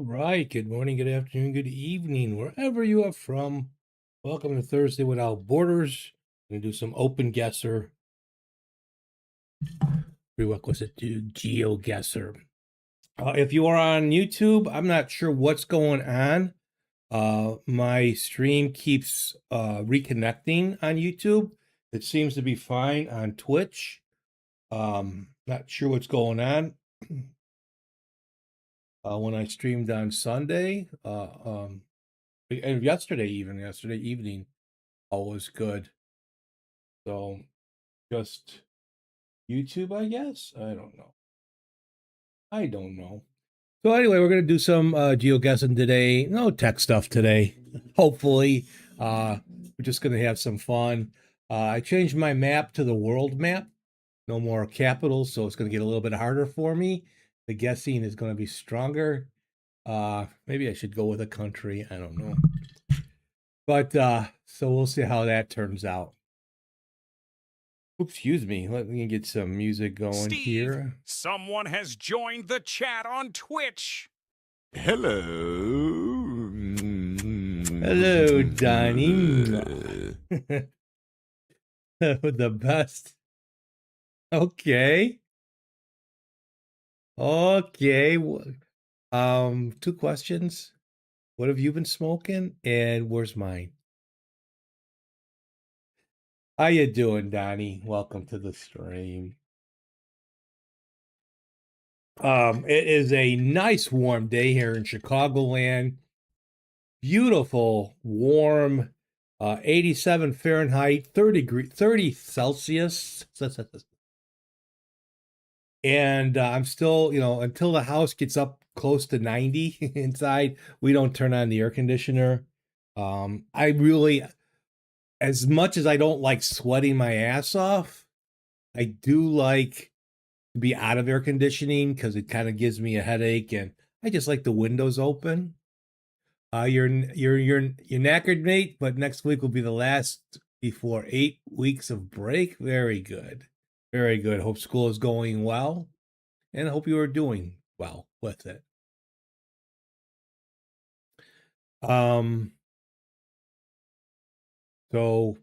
Right. Good morning, good afternoon, good evening, wherever you are from. Welcome to Thursday Without Borders. We're going to do some OpenGuessr prerequisite to GeoGuessr. If you are on YouTube, I'm not sure what's going on. My stream keeps reconnecting on YouTube. It seems to be fine on Twitch. Not sure what's going on. When I streamed on Sunday, and yesterday evening, all was good. So just YouTube, I guess. I don't know. So anyway, we're gonna do some geoguessing today. No tech stuff today. Hopefully, we're just gonna have some fun. I changed my map to the world map. No more capitals, so it's gonna get a little bit harder for me. The guessing is gonna be stronger. Maybe I should go with a country. I don't know. But so we'll see how that turns out. Oops, excuse me. Let me get some music going Steve, here. someone has joined the chat on Twitch. Hello. Hello, Donnie. The best. Okay. Okay. Two questions. What have you been smoking? And where's mine? How you doing, Donnie? Welcome to the stream. It is a nice warm day here in Chicagoland. Beautiful, warm, 87 Fahrenheit, 30 Celsius. And I'm still, until the house gets up close to 90 inside, we don't turn on the air conditioner. I really, as much as I don't like sweating my ass off, I do like to be out of air conditioning because it kind of gives me a headache, and I just like the windows open. You're knackered, mate, but next week will be the last before 8 weeks of break. Very good. Very good. Hope school is going well, and I hope you are doing well with it. So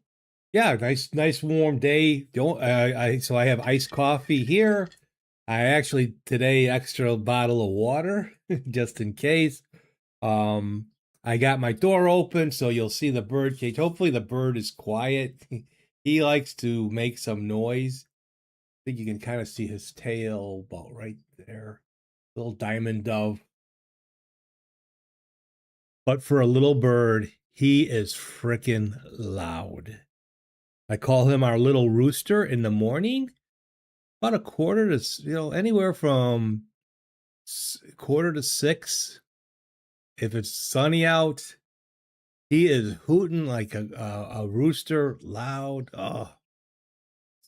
yeah, nice warm day. Don't so I have iced coffee here. I actually today extra bottle of water just in case. I got my door open, so you'll see the bird cage. Hopefully the bird is quiet. He likes to make some noise. I think you can kind of see his tail about right there. Little diamond dove. But for a little bird, he is freaking loud. I call him our little rooster in the morning. About a quarter to, anywhere from quarter to 6. If it's sunny out, he is hooting like a rooster, loud. Oh,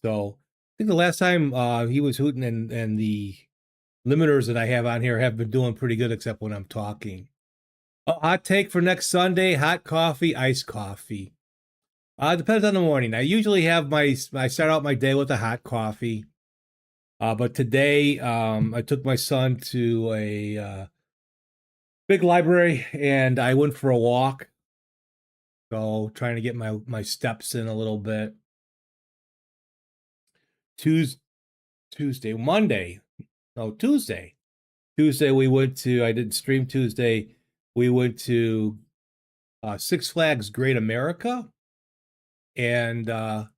so I think the last time he was hooting, and the limiters that I have on here have been doing pretty good, except when I'm talking. Oh, hot take for next Sunday: hot coffee, iced coffee. Depends on the morning. I usually have I start out my day with a hot coffee. But today, I took my son to a big library, and I went for a walk. So trying to get my steps in a little bit. Tuesday, Monday, no, Tuesday. Tuesday we went to. I didn't stream Tuesday. We went to Six Flags Great America, and it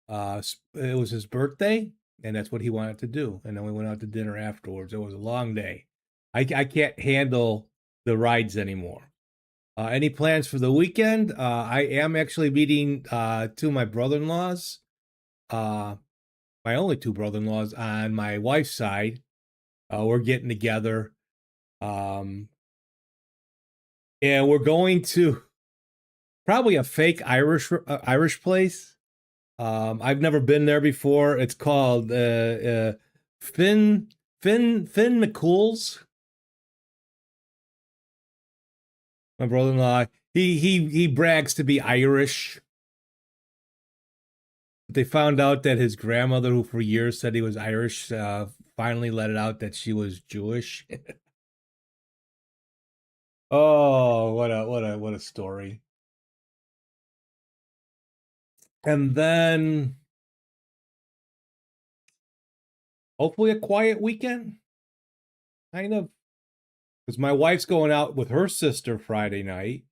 was his birthday, and that's what he wanted to do. And then we went out to dinner afterwards. It was a long day. I can't handle the rides anymore. Any plans for the weekend? I am actually meeting two of my brother-in-laws, my only two brother-in-laws on my wife's side. We're getting together, and we're going to probably a fake Irish place. I've never been there before. It's called Finn McCool's. My brother-in-law, he brags to be Irish. But they found out that his grandmother, who for years said he was Irish, finally let it out that she was Jewish. Oh, what a story. And then hopefully a quiet weekend, kind of, because my wife's going out with her sister Friday night.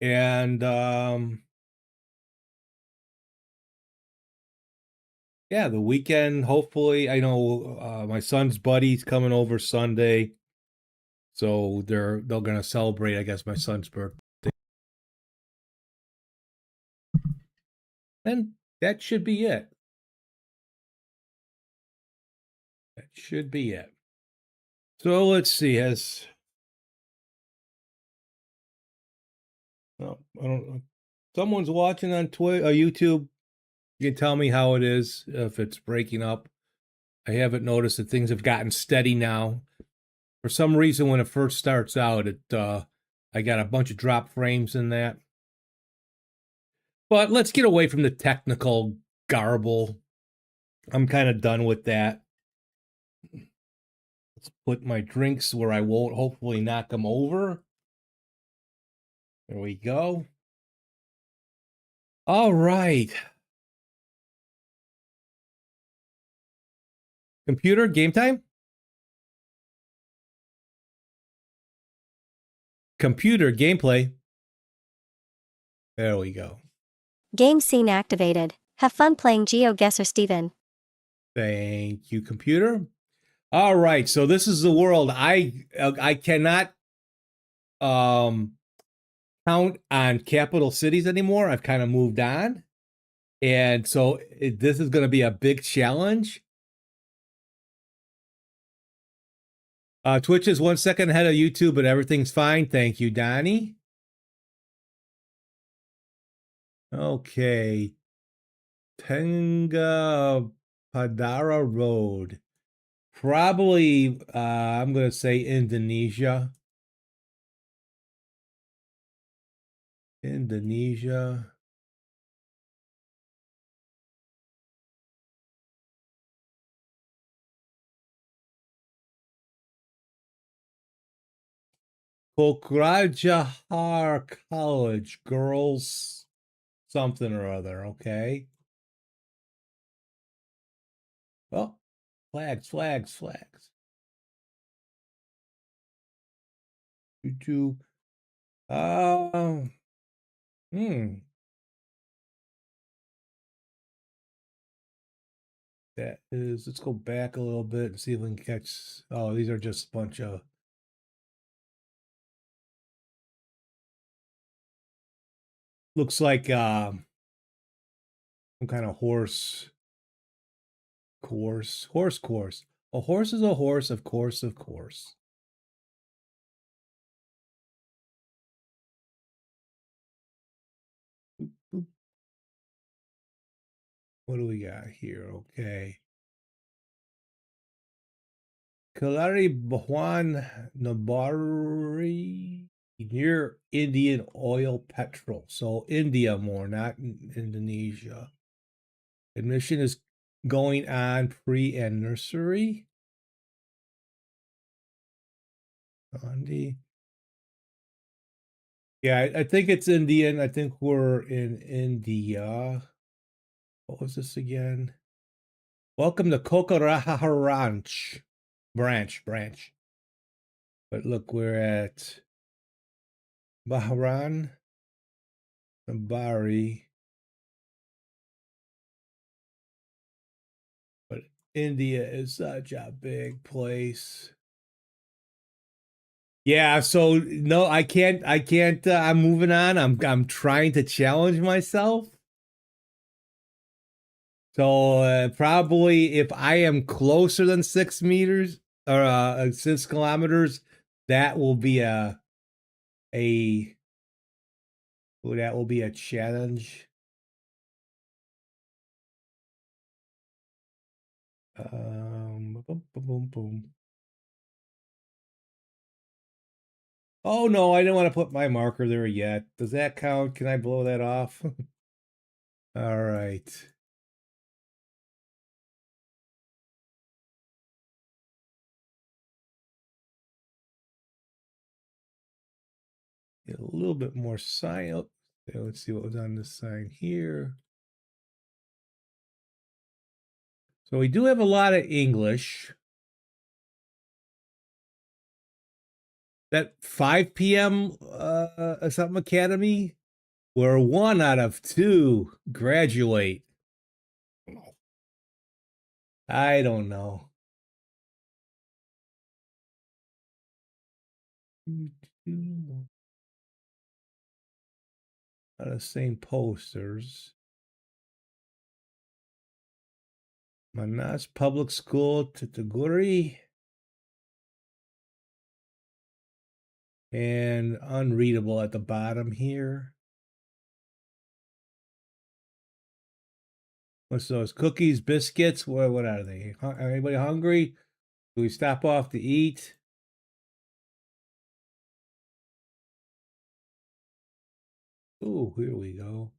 And yeah, the weekend, hopefully. I know my son's buddy's coming over Sunday. So they're gonna celebrate, I guess, my son's birthday. And that should be it. That should be it. So let's see. Has oh, I don't know. Someone's watching on Twitter, YouTube. You can tell me how it is if it's breaking up. I haven't noticed that things have gotten steady now. For some reason, when it first starts out, I got a bunch of drop frames in that. But let's get away from the technical garble. I'm kind of done with that. Let's put my drinks where I won't hopefully knock them over. There we go. All right. Computer game time? Computer gameplay. There we go. Game scene activated. Have fun playing GeoGuessr, Steven. Thank you, computer. All right, so this is the world. I cannot count on capital cities anymore. I've kind of moved on. And so this is going to be a big challenge. Twitch is 1 second ahead of YouTube, but everything's fine. Thank you, Donnie. Okay. Tenga Padara Road. Probably, I'm going to say Indonesia. Indonesia. Pokrajahar College, girls, something or other, okay? Oh, flags, flags, flags. YouTube. Hmm. That is, let's go back a little bit and see if we can catch. Oh, these are just a bunch of. Looks like some kind of horse course. Horse course. A horse is a horse, of course, of course. What do we got here? Okay. Kalari Bhuan Nabari near Indian oil petrol. So India more, not Indonesia. Admission is going on pre and nursery. Gandhi. Yeah, I think it's Indian. I think we're in India. What was this again? Welcome to Kokaraha Ranch. Branch. But look, we're at Bahran, Bari. But India is such a big place. Yeah, so no, I can't I'm moving on. I'm trying to challenge myself. So probably if I am closer than 6 meters or 6 kilometers, that will be a that will be a challenge. Boom, boom, boom. Oh no, I don't want to put my marker there yet. Does that count? Can I blow that off? All right. little bit more sign. Oh, let's see what was on this sign here. So we do have a lot of English. That 5 p.m. Something Academy, where 1 out of 2 graduate. I don't know. Not the same posters. Manas Public School, Tutuguri. And unreadable at the bottom here. What's those? Cookies, biscuits? What are they? Anybody hungry? Do we stop off to eat? Ooh, here we go.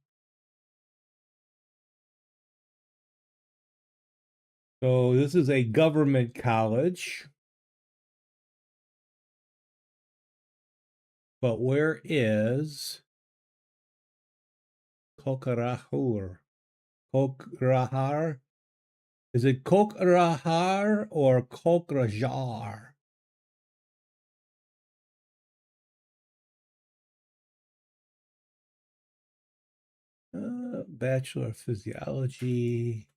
So this is a government college. But where is Kokrahur? Kokrahar? Is it Kokrahar or Kokrajar? Bachelor of Physiology.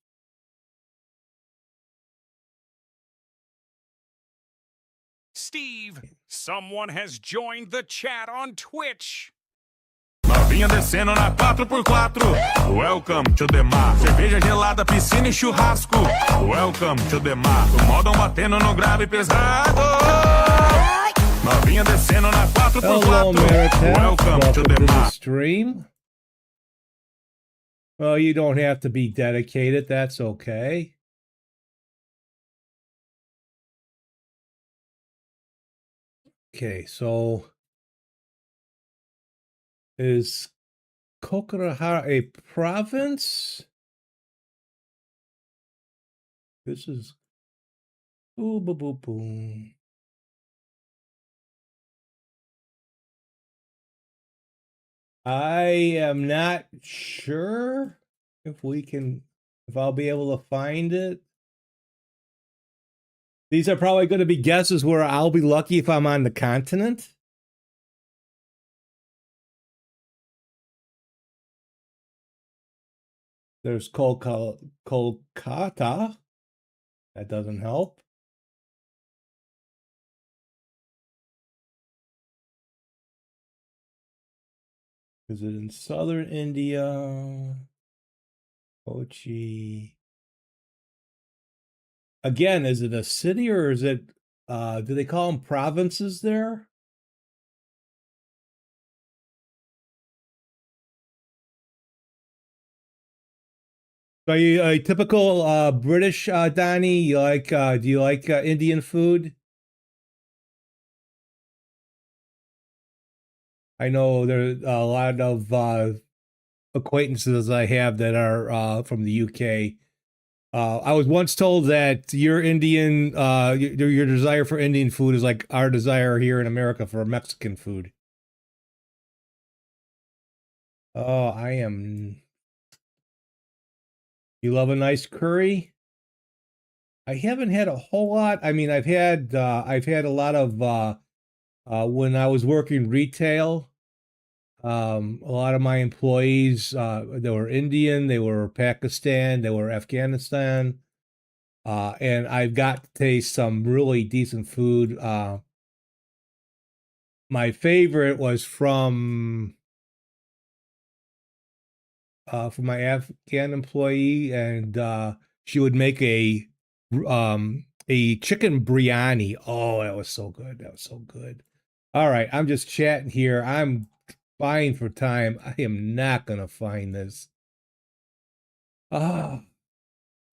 Steve, someone has joined the chat on Twitch. Novinha descendo na 4x4. Welcome to the mar. Cerveja gelada, piscina e churrasco. Welcome to the mar. O modão batendo no grave pesado. Novinha descendo na 4x4. Hello, America. Welcome to the mar. Stream. Well, you don't have to be dedicated. That's okay. Okay, so is Kokrahar a province? This is boom, boom, boom, boom. I am not sure if I'll be able to find it. These are probably going to be guesses where I'll be lucky if I'm on the continent. There's Kolkata. That doesn't help. Is it in southern India? Kochi. Again, is it a city or is it, do they call them provinces there? Are you a typical British, Donnie? You like, do you like Indian food? I know there's a lot of acquaintances I have that are from the UK. I was once told that your Indian, your desire for Indian food is like our desire here in America for Mexican food. Oh, I am. You love a nice curry? I haven't had a whole lot. I mean, I've had a lot of when I was working retail. A lot of my employees, they were Indian, they were Pakistan, they were Afghanistan, and I've got to taste some really decent food. My favorite was from my Afghan employee, and she would make a chicken biryani. Oh, that was so good. That was so good. All right, I'm just chatting here. I'm buying for time. I am not gonna find this. Ah,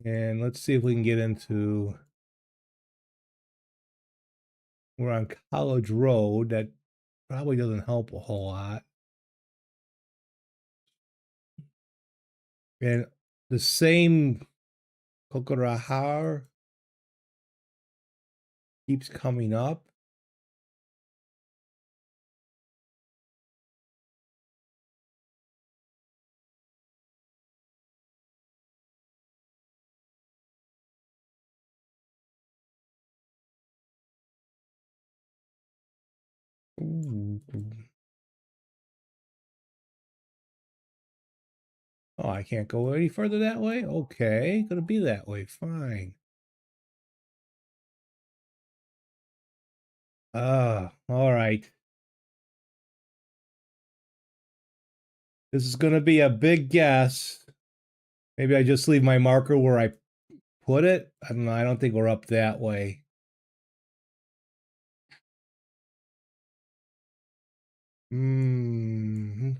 and let's see if we can get into. We're on College Road. That probably doesn't help a whole lot. And the same Kokorahar keeps coming up. Ooh. Oh, I can't go any further that way? Okay, gonna be that way. Fine. All right. This is gonna be a big guess. Maybe I just leave my marker where I put it. I don't know. I don't think we're up that way. Hmm.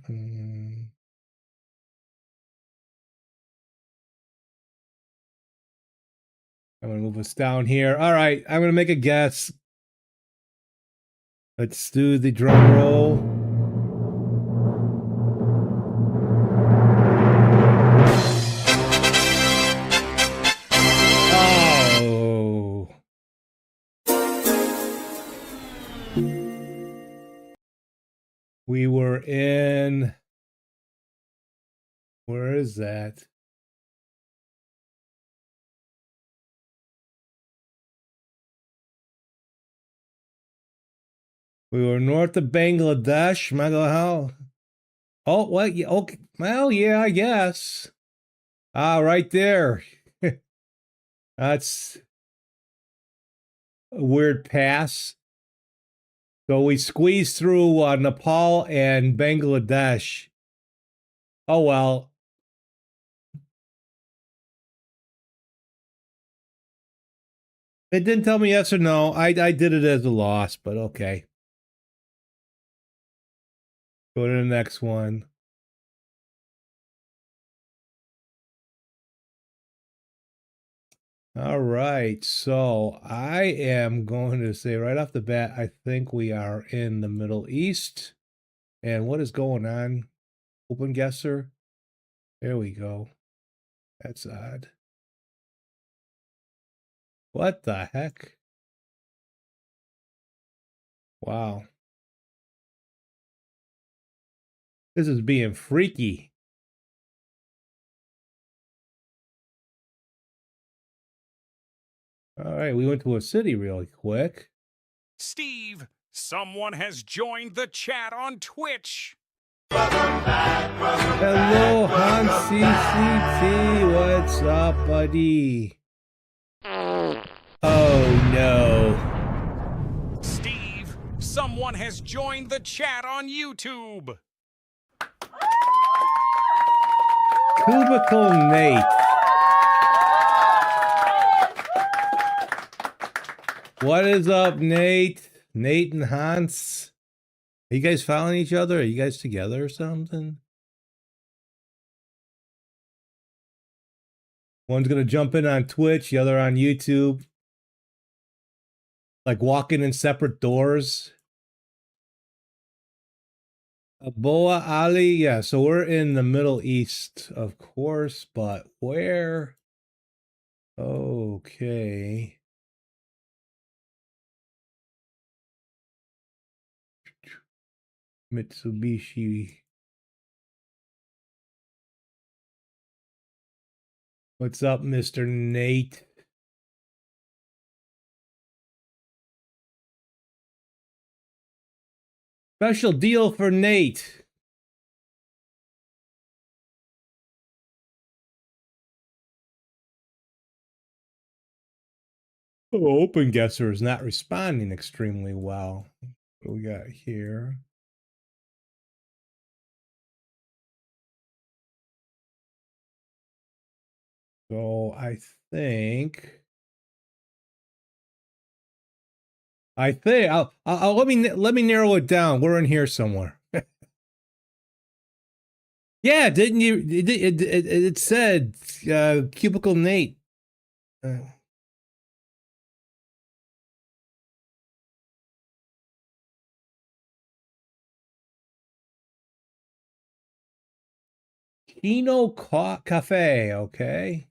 I'm gonna move us down here. All right, I'm gonna make a guess. Let's do the drum roll. Oh. We were in. Where is that? We were north of Bangladesh. How? Oh, well, yeah, okay. Well, yeah, I guess. Ah, right there. That's a weird pass. So we squeezed through Nepal and Bangladesh. Oh, well. It didn't tell me yes or no. I did it as a loss, but okay. Go to the next one. All right. So I am going to say right off the bat, I think we are in the Middle East. And what is going on? OpenGuessr. There we go. That's odd. What the heck? Wow. This is being freaky. All right, we went to a city really quick. Steve, someone has joined the chat on Twitch. Hello, Han CCT. What's up, buddy? Oh, no. Steve, someone has joined the chat on YouTube. Cubicle Nate. What is up, Nate? Nate and Hans. Are you guys following each other? Are you guys together or something? One's going to jump in on Twitch, the other on YouTube. Like walking in separate doors. Boa Ali, yeah, so we're in the Middle East, of course, but where? Okay. Mitsubishi. What's up, Mr. Nate? Special deal for Nate. Oh, OpenGuessr is not responding extremely well. What do we got here? So I think I'll let me narrow it down. We're in here somewhere. Yeah, didn't you? It said Cubicle Nate. Kino Cafe, okay.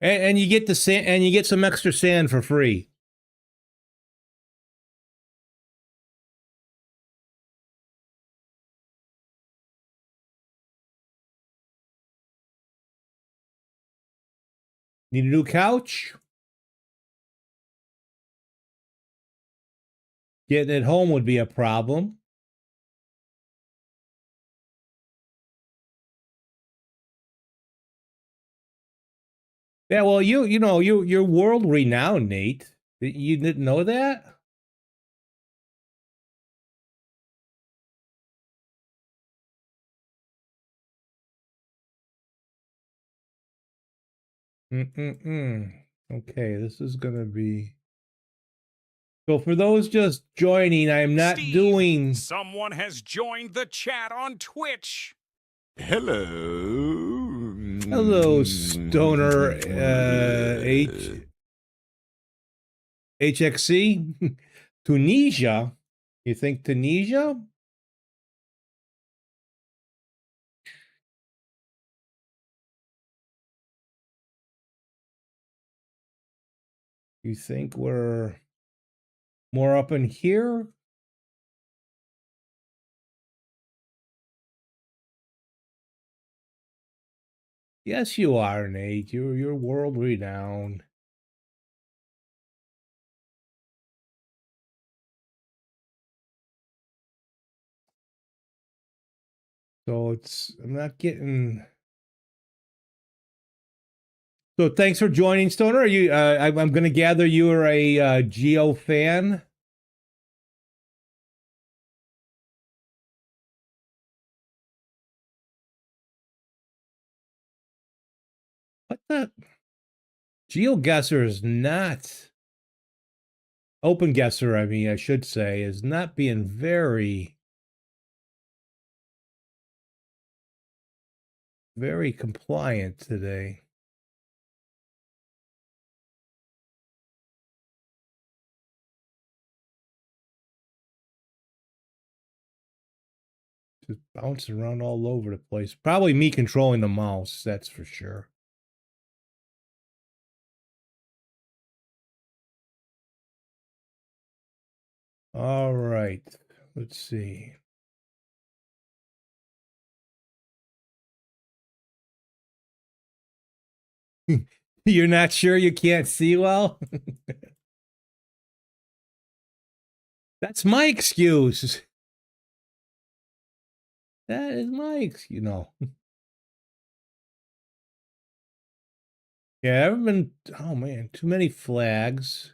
And you get the sand, and you get some extra sand for free. Need a new couch? Getting it home would be a problem. Yeah, well, you know, you're world renowned, Nate. You didn't know that? Mm-mm-mm. Okay, this is gonna be. So for those just joining, I am not Steve, doing. someone has joined the chat on Twitch. Hello. Hello, Stoner HXC. Tunisia? You think Tunisia? You think we're more up in here? Yes, you are, Nate. You're world renowned. So I'm not getting. So thanks for joining, Stoner. Are you? I'm going to gather you are a Geo fan. What the? GeoGuessr is not. OpenGuessr, I mean, I should say, is not being very, very compliant today. Just bouncing around all over the place. Probably me controlling the mouse, that's for sure. All right, let's see. You're not sure you can't see well? That's my excuse. That is my excuse. No. Yeah, I haven't been. Oh man, too many flags.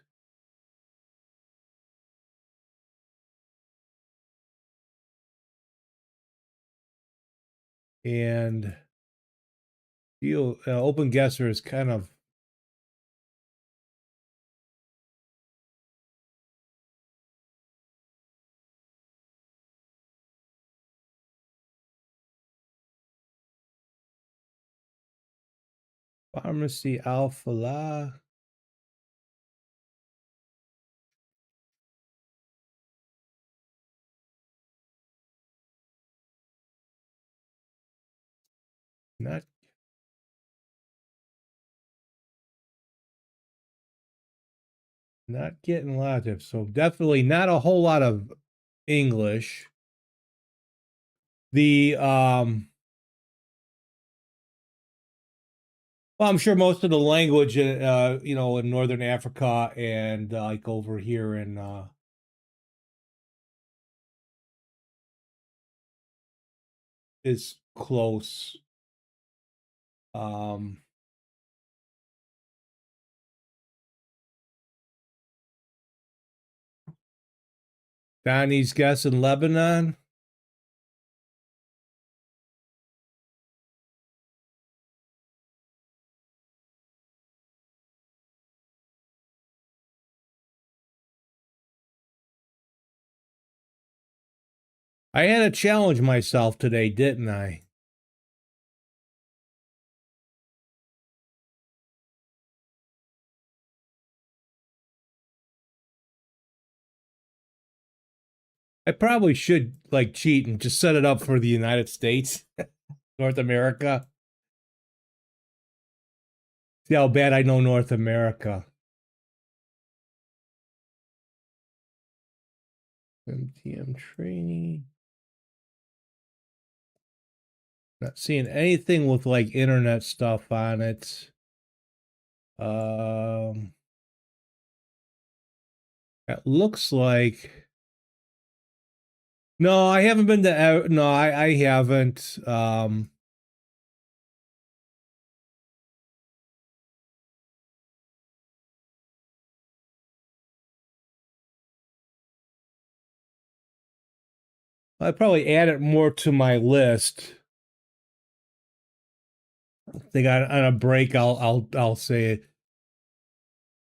And OpenGuessr is kind of. Pharmacy Alpha La. Not getting a lot of, so definitely not a whole lot of English. Well, I'm sure most of the language you know, in Northern Africa and like over here in is close. Donnie's guessing Lebanon. I had to challenge myself today, didn't I? I probably should like cheat and just set it up for the United States, North America. See how bad I know North America. MTM training. Not seeing anything with like internet stuff on it. It looks like no, I haven't been to no, I haven't. I probably add it more to my list. I think on a break I'll say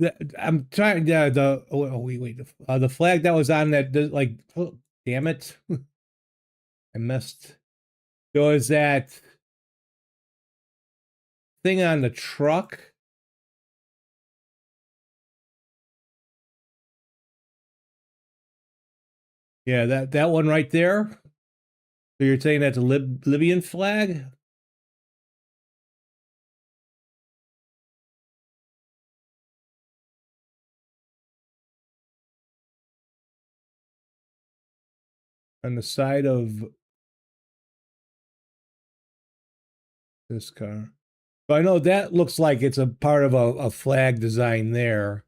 it. I'm trying. Yeah, wait. The flag that was on that, like, oh, damn it, I missed. There was that thing on the truck. Yeah, that one right there. So you're saying that's a Libyan flag? On the side of this car. But I know that looks like it's a part of a flag design there.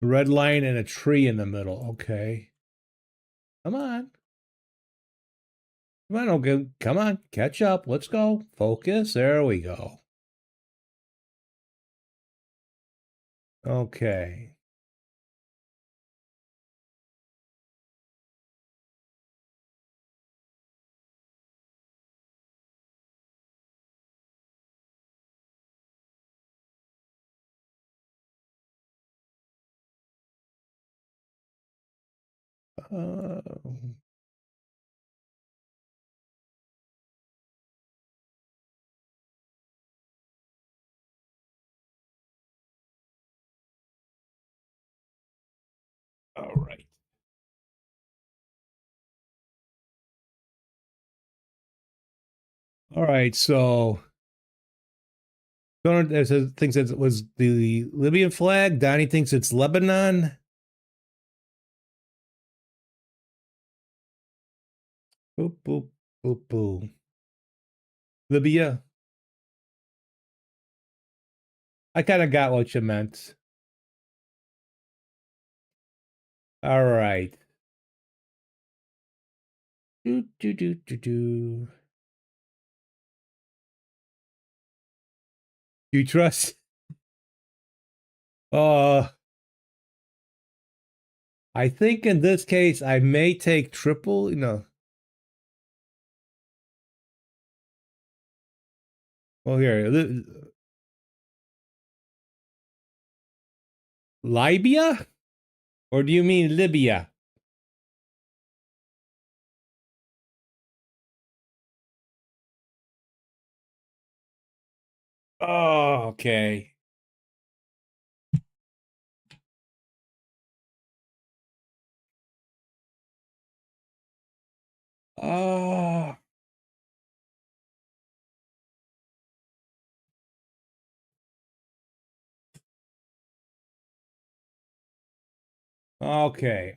Red line and a tree in the middle. Okay. Come on. Come on, okay. Come on. Catch up. Let's go. Focus. There we go. Okay. Uh, all right. All right. So Donald thinks it was the Libyan flag. Donnie thinks it's Lebanon. Boop, boop, boop, boop. Libya. I kind of got what you meant. All right. Do. You trust? I think in this case I may take triple, Well, here, Libya? Or do you mean Libya? Oh, okay. Oh. Okay.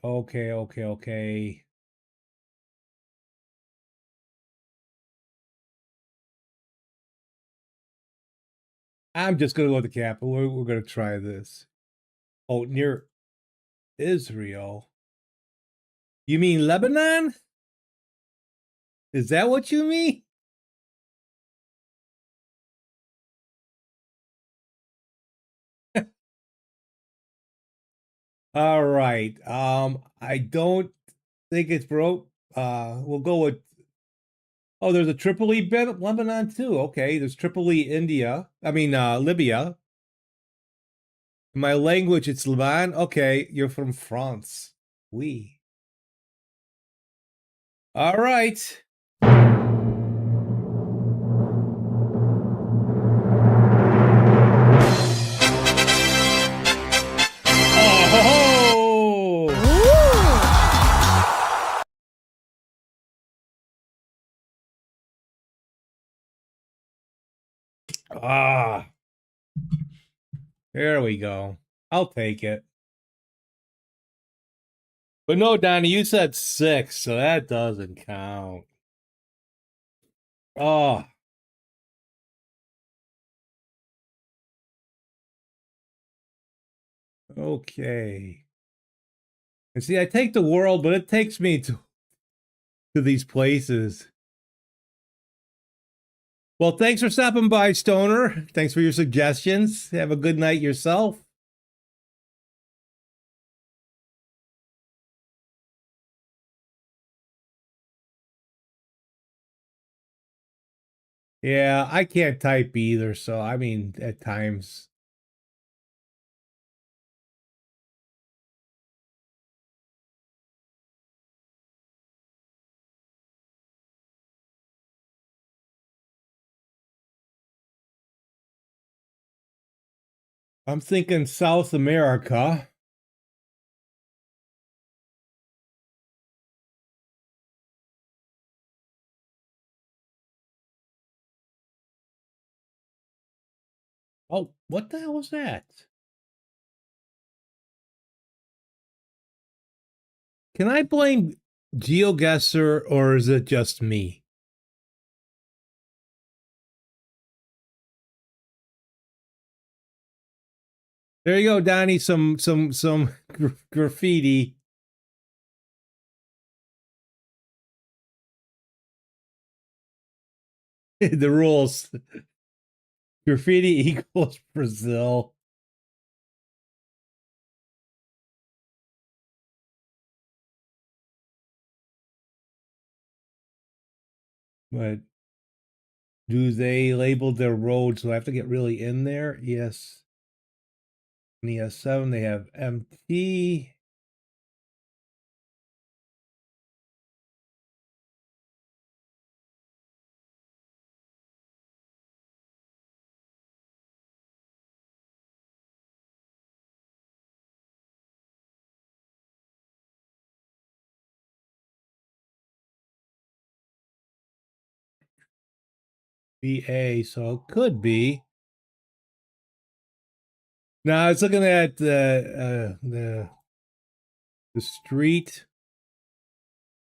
I'm just gonna go with the capital. We're gonna try this. Oh, near Israel. You mean Lebanon? Is that what you mean? All right. I don't think it's broke. We'll go with. Oh, there's a Tripoli, Lebanon too. Okay, there's Tripoli, India. I mean, Libya. My language, it's Lebanon. Okay, you're from France. Oui. All right. Ah, there we go. I'll take it. But no, Donnie, you said 6, so that doesn't count. Oh, okay. And see, I take the world, but it takes me to these places. Well, thanks for stopping by, Stoner. Thanks for your suggestions. Have a good night yourself. Yeah, I can't type either, so I mean, at times. I'm thinking South America. Oh, what the hell was that? Can I blame GeoGuessr or is it just me? There you go, Donnie. Some graffiti. The rules. Graffiti equals Brazil. But do they label their roads? So I have to get really in there? Yes. In the S7, they have MT. BA, so it could be. Now I was looking at the street.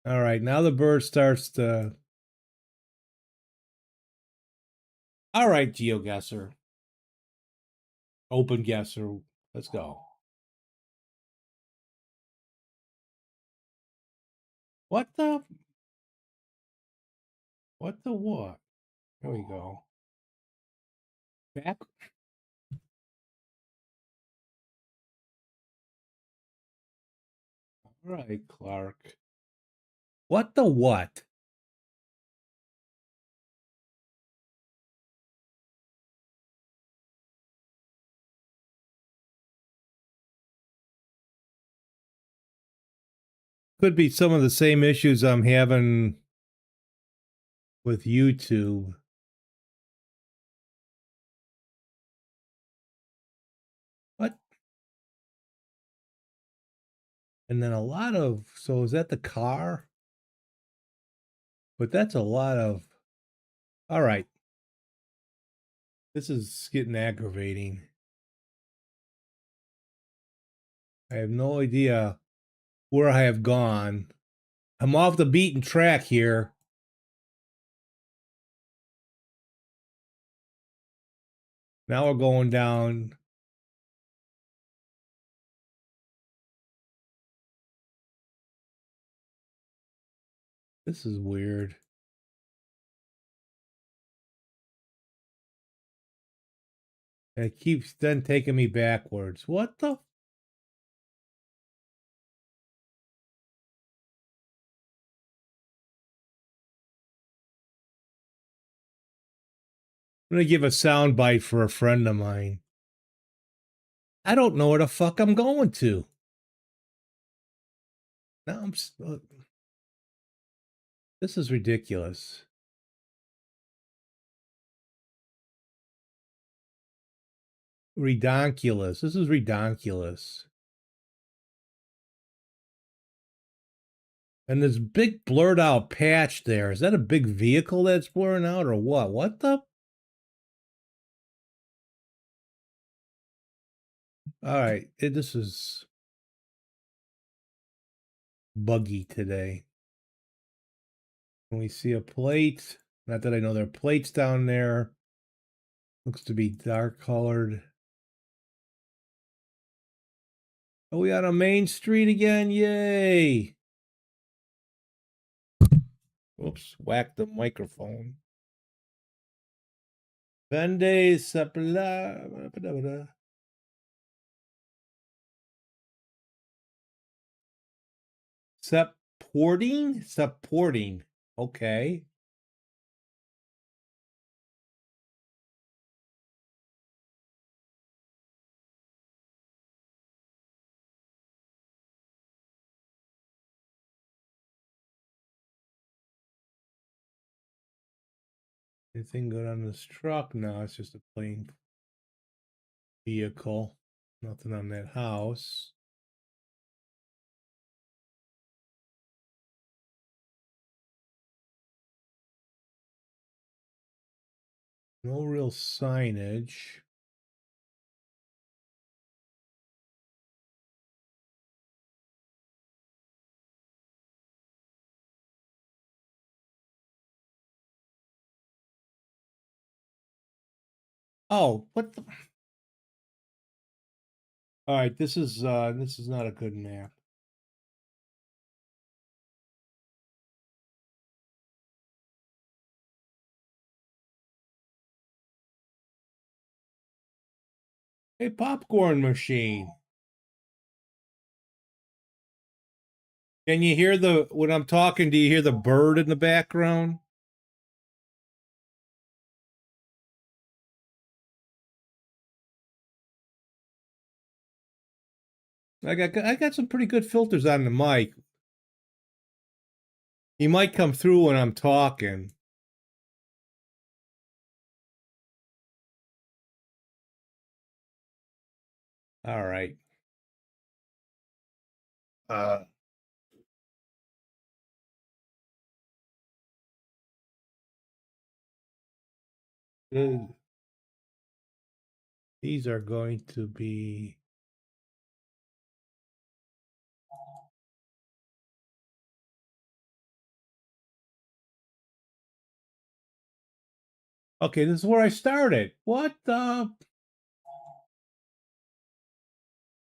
All right, now the bird starts to. All right, GeoGuessr, OpenGuessr, let's go. What the? What the what? There we go. Back. All right, Clark. What the what? Could be some of the same issues I'm having with YouTube. What? And then a lot of, so is that the car? But that's a lot of, all right. This is getting aggravating. I have no idea where I have gone. I'm off the beaten track here. Now we're going down. This is weird. And it keeps then taking me backwards. What the? I'm going to give a sound bite for a friend of mine. I don't know where the fuck I'm going to. Now I'm. This is ridiculous. Redonkulous. This is redonkulous. And this big blurred out patch there. Is that a big vehicle that's blurring out or what? What the? All right. This is buggy today. When we see a plate, not that I know there are plates down there. Looks to be dark colored. Are we on a main street again? Yay! Oops, whacked the microphone. Vende supply. Supporting. Okay. Anything good on this truck? No, it's just a plain vehicle. Nothing on that house. No real signage. Oh, what the? All right, this is not a good map. A popcorn machine. Can you hear when I'm talking, do you hear the bird in the background? I got some pretty good filters on the mic. He might come through when I'm talking. All right. These are going to be okay. This is where I started. What the?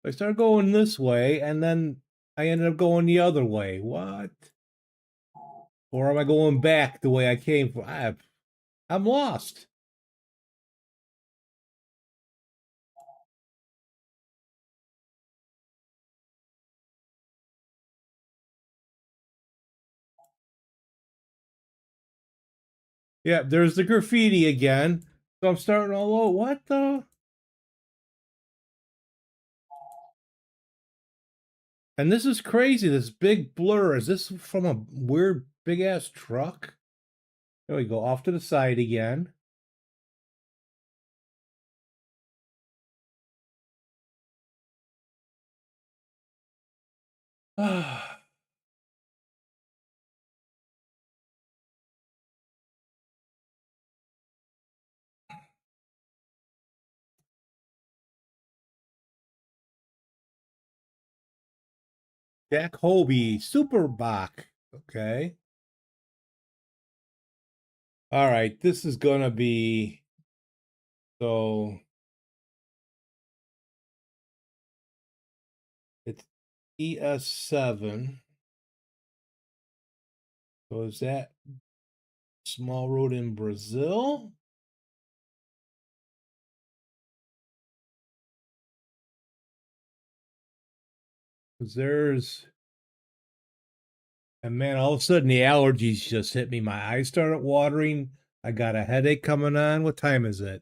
I started going this way, and then I ended up going the other way. What? Or am I going back the way I came from? I'm lost. Yeah, there's the graffiti again. So I'm starting all over. What the? And this is crazy. This big blur. Is this from a weird big ass truck? There we go. Off to the side again. Jack Hobie, Superbach. Okay. All right. This is gonna be so. It's ES7. So is that small road in Brazil? Because there's, and man, all of a sudden the allergies just hit me. My eyes started watering. I got a headache coming on. What time is it?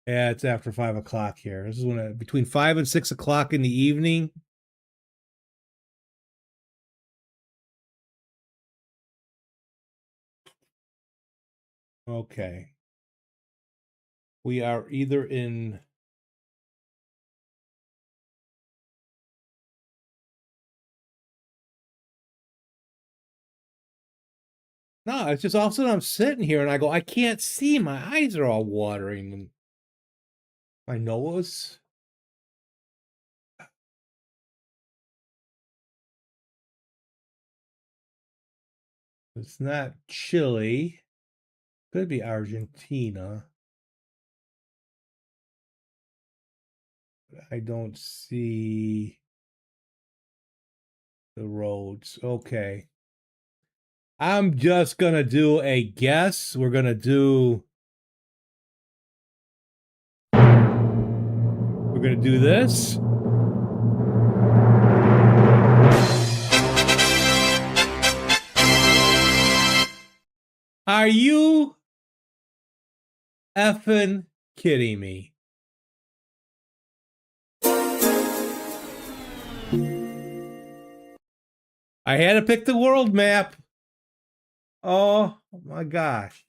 Yeah, it's after 5 o'clock here. This is when between 5 and 6 o'clock in the evening. Okay. We are either in no, it's just all of a sudden I'm sitting here and I go, I can't see. My eyes are all watering and my nose. It's not Chile. Could be Argentina. I don't see the roads. Okay. I'm just gonna do a guess. We're gonna do this. Are you effing kidding me? I had to pick the world map. Oh my gosh.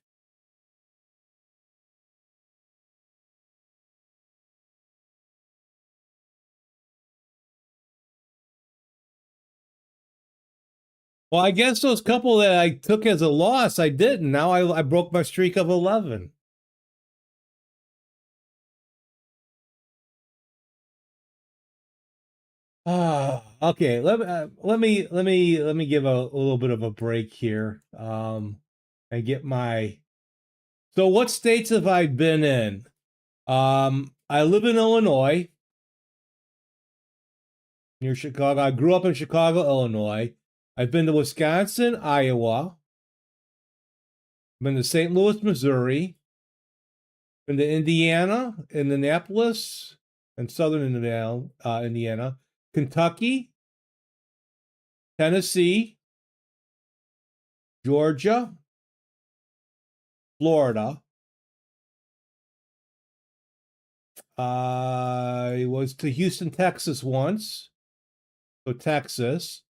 Well, I guess those couple that I took as a loss, I didn't. Now I broke my streak of 11. Okay. Let me give a little bit of a break here. And get my. So what states have I been in? I live in Illinois, near Chicago. I grew up in Chicago, Illinois. I've been to Wisconsin, Iowa. Been to St. Louis, Missouri. Been to Indiana, Indianapolis, and southern Indiana, Kentucky, Tennessee, Georgia, Florida. I was to Houston, Texas once. So Texas,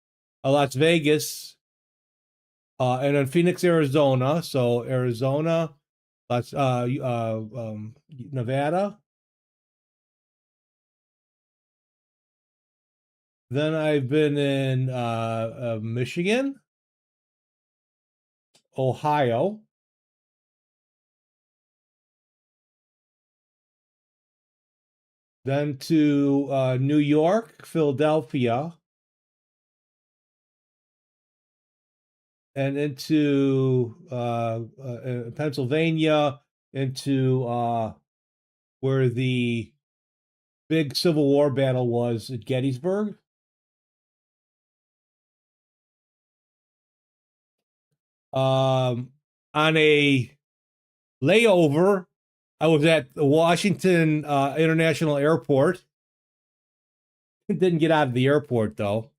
Las Vegas, and then Phoenix, Arizona. So Arizona, Nevada. Then I've been in Michigan, Ohio. Then to New York, Philadelphia, and into Pennsylvania, into where the big Civil War battle was at Gettysburg. On a layover, I was at the Washington International Airport. Didn't get out of the airport though.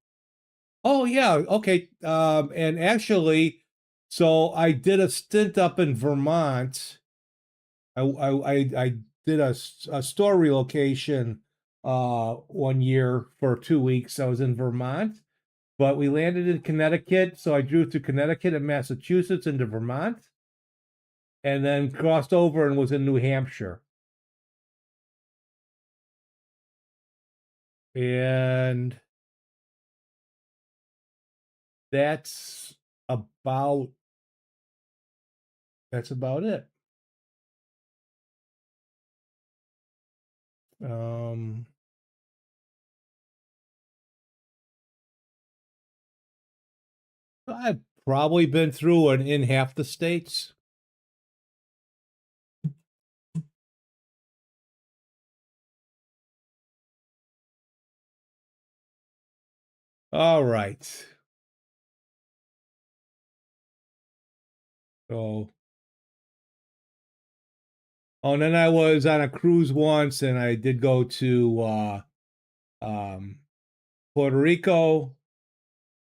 Oh yeah, okay. And actually, so I did a stint up in Vermont. I did a store relocation 1 year for 2 weeks. I was in Vermont, but we landed in Connecticut, so I drove through Connecticut and Massachusetts into Vermont, and then crossed over and was in New Hampshire. And that's about it. I've probably been through and in half the states. All right. So, oh, and then I was on a cruise once, and I did go to Puerto Rico,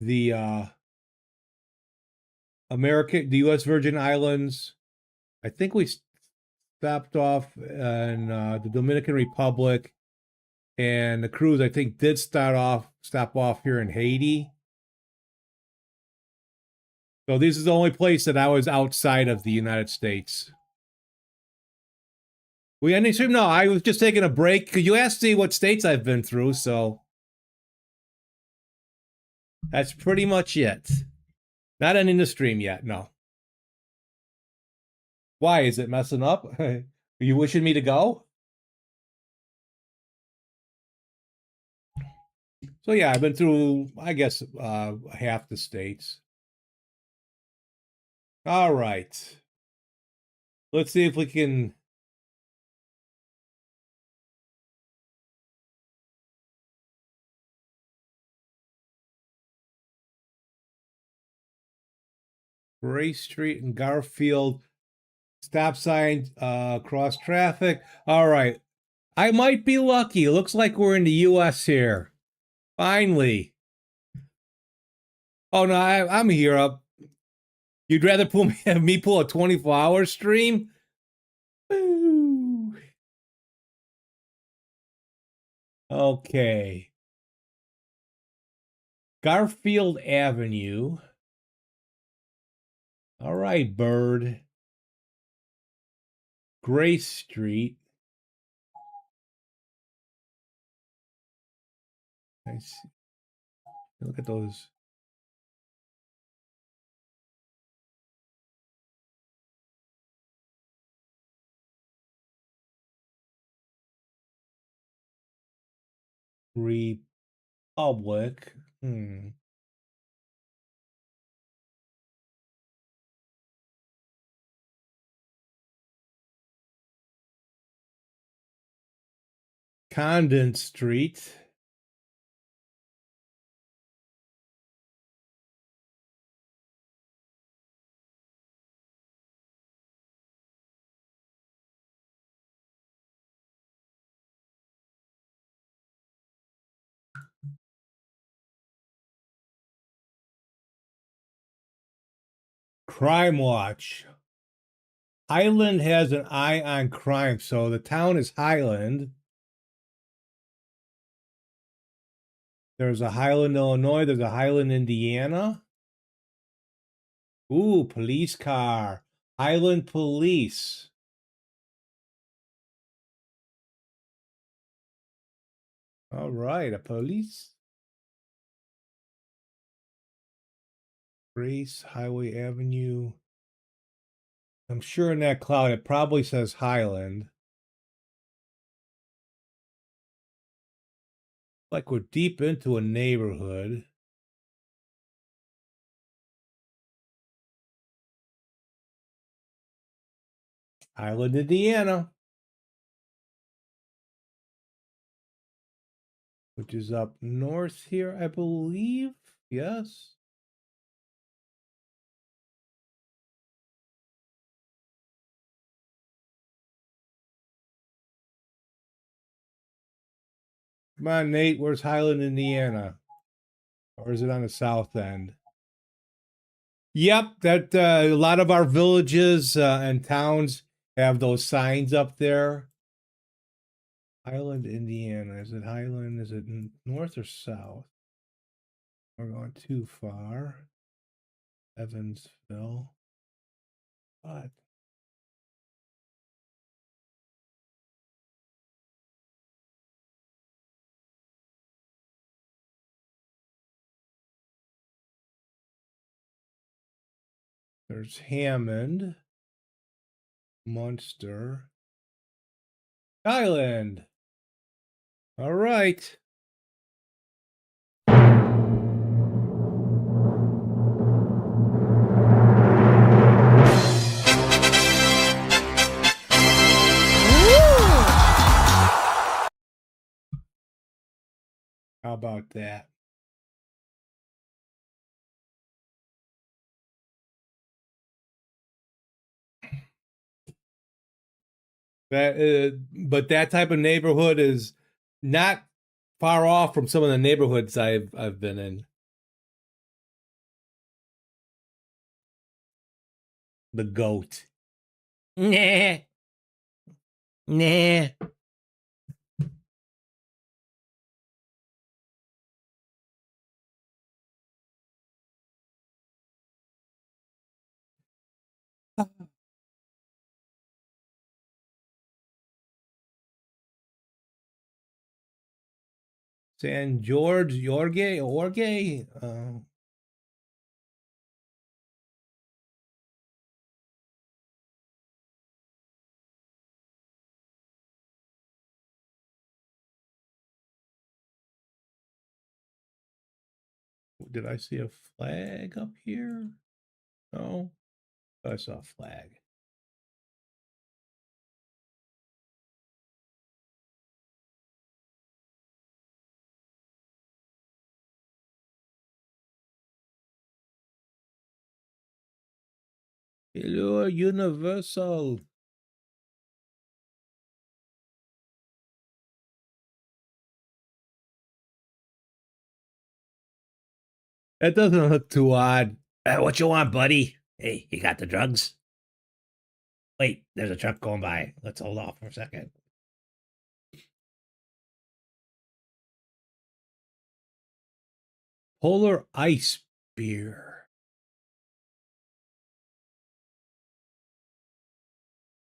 the the U.S. Virgin Islands. I think we stopped off in the Dominican Republic, and the cruise I think did stop off here in Haiti. So this is the only place that I was outside of the United States. We ending stream? No, I was just taking a break because you asked me what states I've been through, so that's pretty much it. Not ending the stream yet, no. Why is it messing up? Are you wishing me to go? So yeah, I've been through, I guess, half the states. All right. Let's see if we can. Gray Street and Garfield. Stop sign, cross traffic. All right. I might be lucky. It looks like we're in the US here. Finally. Oh no, I'm here up. You'd rather have me pull a 24-hour stream? Woo. Okay. Garfield Avenue. All right, Bird. Gray Street. I see. Look at those. Republic. Condon Street. Crime Watch. Highland has an eye on crime, so the town is Highland. There's a Highland, Illinois. There's a Highland, Indiana. Ooh, police car. Highland Police. All right, a police. Grace Highway Avenue. I'm sure in that cloud it probably says Highland. Like we're deep into a neighborhood. Highland, Indiana. Which is up north here, I believe. Yes. Come on, Nate. Where's Highland, Indiana? Or is it on the south end? Yep, that a lot of our villages and towns have those signs up there. Highland, Indiana. Is it Highland? Is it north or south? We're going too far. Evansville. What? There's Hammond, Munster, Highland. All right. How about that? But that type of neighborhood is not far off from some of the neighborhoods I've been in. The goat. Nah. Nah. San George, Orge. Did I see a flag up here? No. I saw a flag. Hello, Universal. That doesn't look too odd. What you want, buddy? Hey, you got the drugs? Wait, there's a truck going by. Let's hold off for a second. Polar ice beer.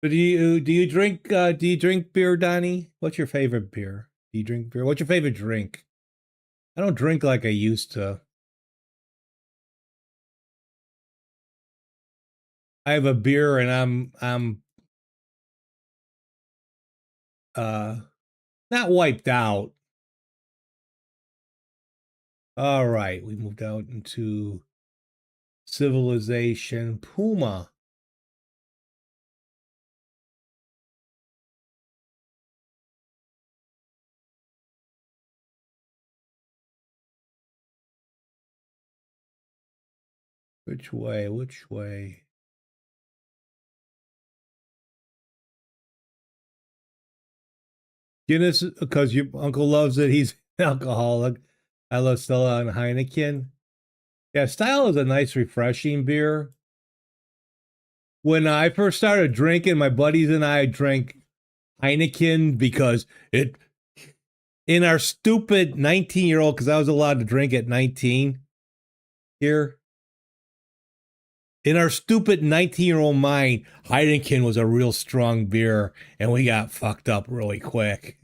But do you drink beer, Donnie? What's your favorite beer? Do you drink beer? What's your favorite drink? I don't drink like I used to. I have a beer and I'm not wiped out. All right, we moved out into civilization. Puma. Which way? Which way? Guinness, because your uncle loves it. He's an alcoholic. I love Stella and Heineken. Yeah, Style is a nice, refreshing beer. When I first started drinking, my buddies and I drank Heineken because it, in our stupid 19-year-old, because I was allowed to drink at 19 here. In our stupid 19-year-old mind, Heineken was a real strong beer, and we got fucked up really quick.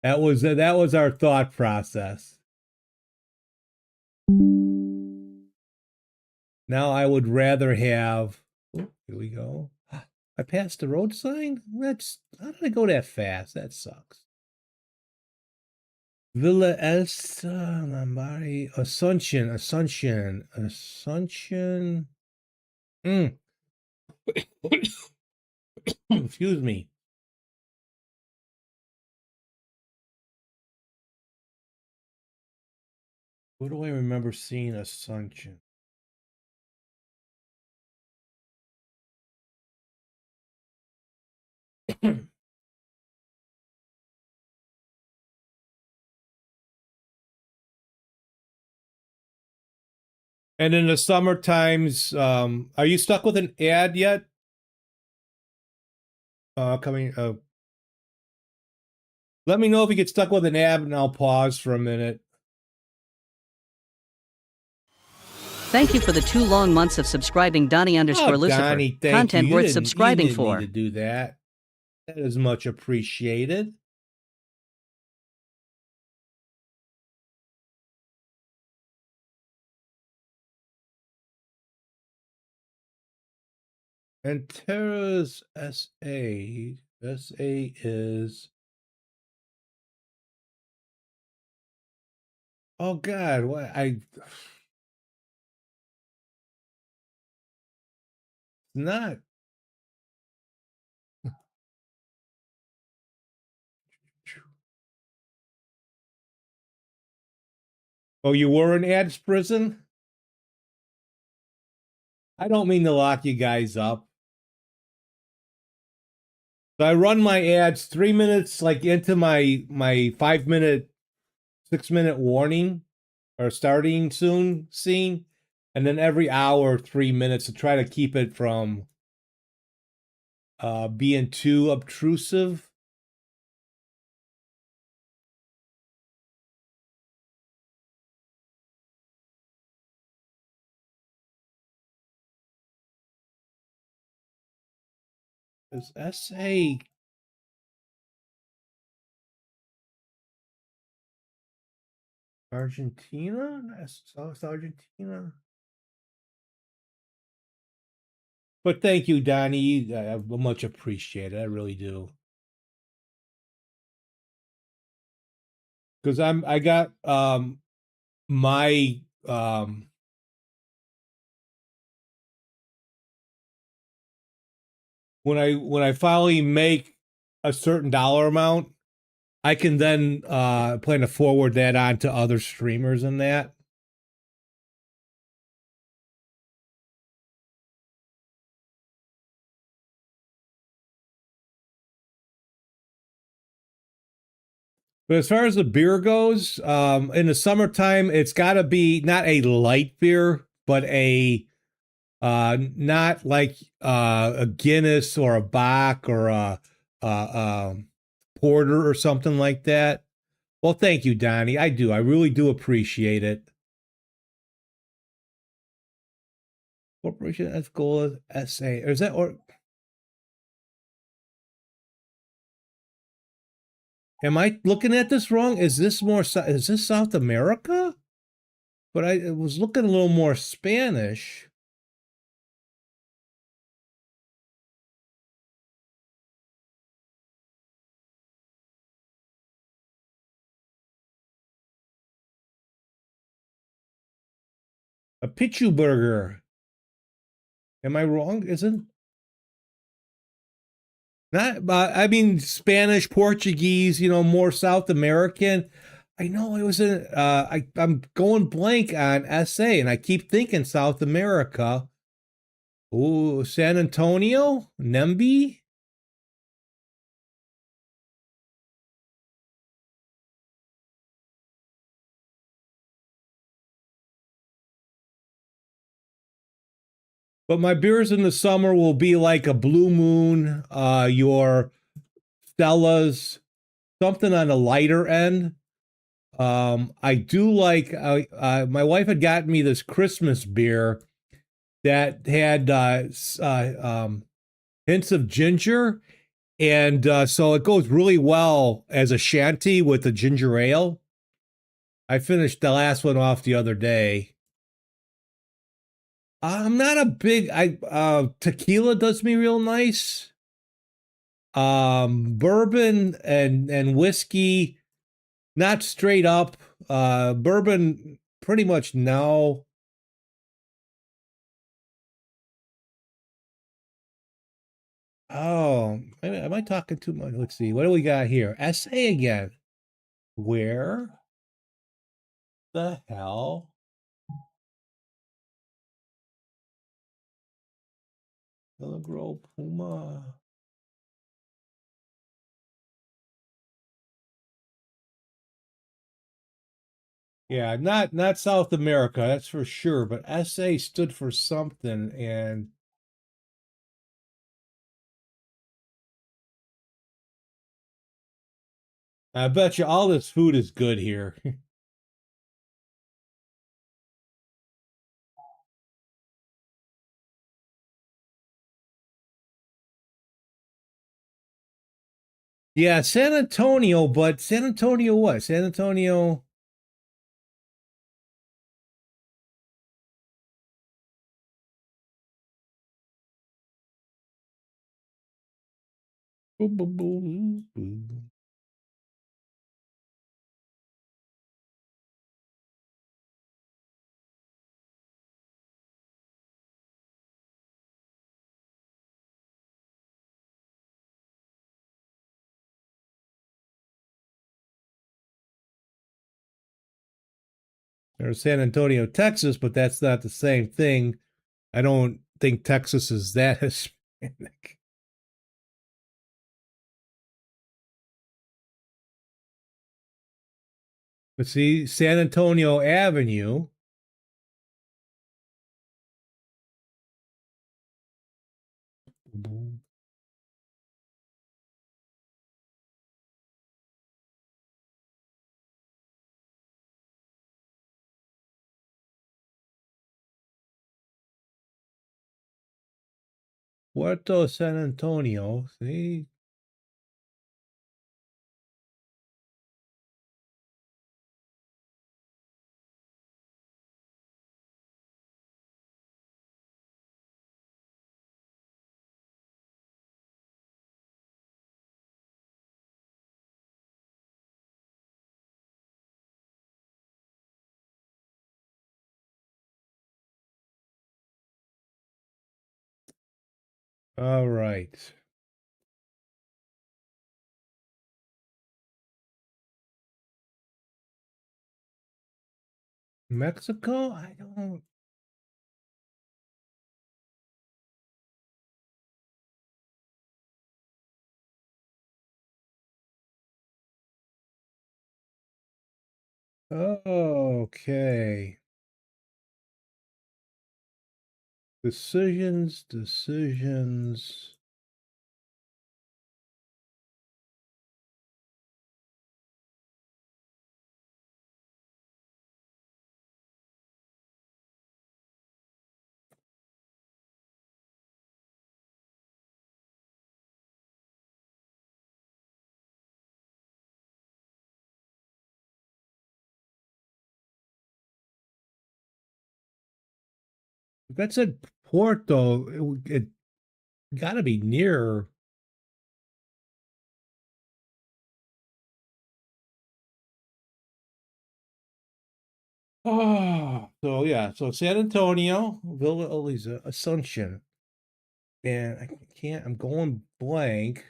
That was our thought process. Now I would rather have. Oh, here we go. I passed the road sign. How did I go that fast? That sucks. Villa Elsa, Lambari, Assumption. Excuse me. Where do I remember seeing Assumption? And in the summer times, are you stuck with an ad yet? Coming. Let me know if you get stuck with an ad, and I'll pause for a minute. Thank you for the 2 long months of subscribing, Donnie_Lucifer. Donnie, thank Content you. worth subscribing you didn't for. Need to do that. That is much appreciated. And Terra's SA is. Oh God, what not. Oh, you were in ads prison? I don't mean to lock you guys up. So I run my ads 3 minutes like into my 5-minute, 6-minute warning or starting soon scene, and then every hour 3 minutes to try to keep it from being too obtrusive. Is SA Argentina? South Argentina. But thank you, Donnie. I much appreciate it. I really do. Because I got my when I finally make a certain dollar amount, I can then plan to forward that on to other streamers and that. But as far as the beer goes, in the summertime, it's got to be not a light beer, but a not like a Guinness or a Bock or a porter or something like that. Well, thank you, Donnie. I do. I really do appreciate it. Corporation Escola SA. Or is that or am I looking at this wrong? Is this more is this South America? But I was looking a little more Spanish. A Pichu burger. Am I wrong? Isn't not I mean Spanish, Portuguese, more South American. I know I was in I'm going blank on SA and I keep thinking South America. Oh, San Antonio? Nemby? But my beers in the summer will be like a Blue Moon, your Stella's, something on the lighter end. I do like. My wife had gotten me this Christmas beer that had hints of ginger, and so it goes really well as a shanty with the ginger ale. I finished the last one off the other day. I'm not a big. I tequila does me real nice. Bourbon and whiskey, not straight up. Bourbon, pretty much no. Oh, am I talking too much? Let's see. What do we got here? SA again. Where the hell? Grove Puma. Yeah, not South America, that's for sure. But SA stood for something, and I bet you all this food is good here. Yeah, San Antonio, but San Antonio what? San Antonio. Boom, boom, boom, boom. There's San Antonio, Texas, but that's not the same thing. I don't think Texas is that Hispanic. But see, San Antonio Avenue. Puerto San Antonio. See? All right. Mexico? I don't. Okay. Decisions. That said port, though. It got to be near. Oh, so yeah. So San Antonio, Villa Elisa, Assumption. And I can't, I'm going blank.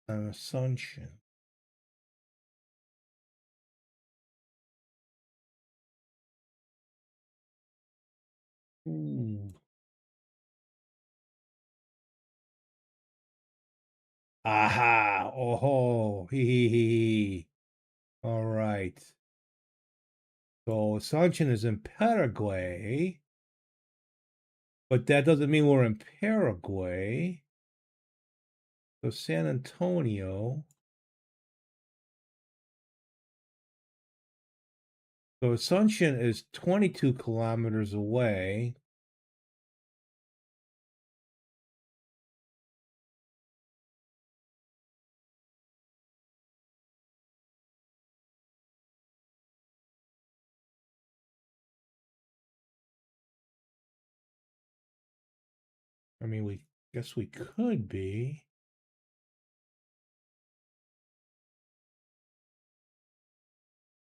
Assumption. Ooh. Aha. Oh, hee. All right. So Assumption is in Paraguay, but that doesn't mean we're in Paraguay. So San Antonio. So Assumption is 22 kilometers away. I mean, we guess we could be.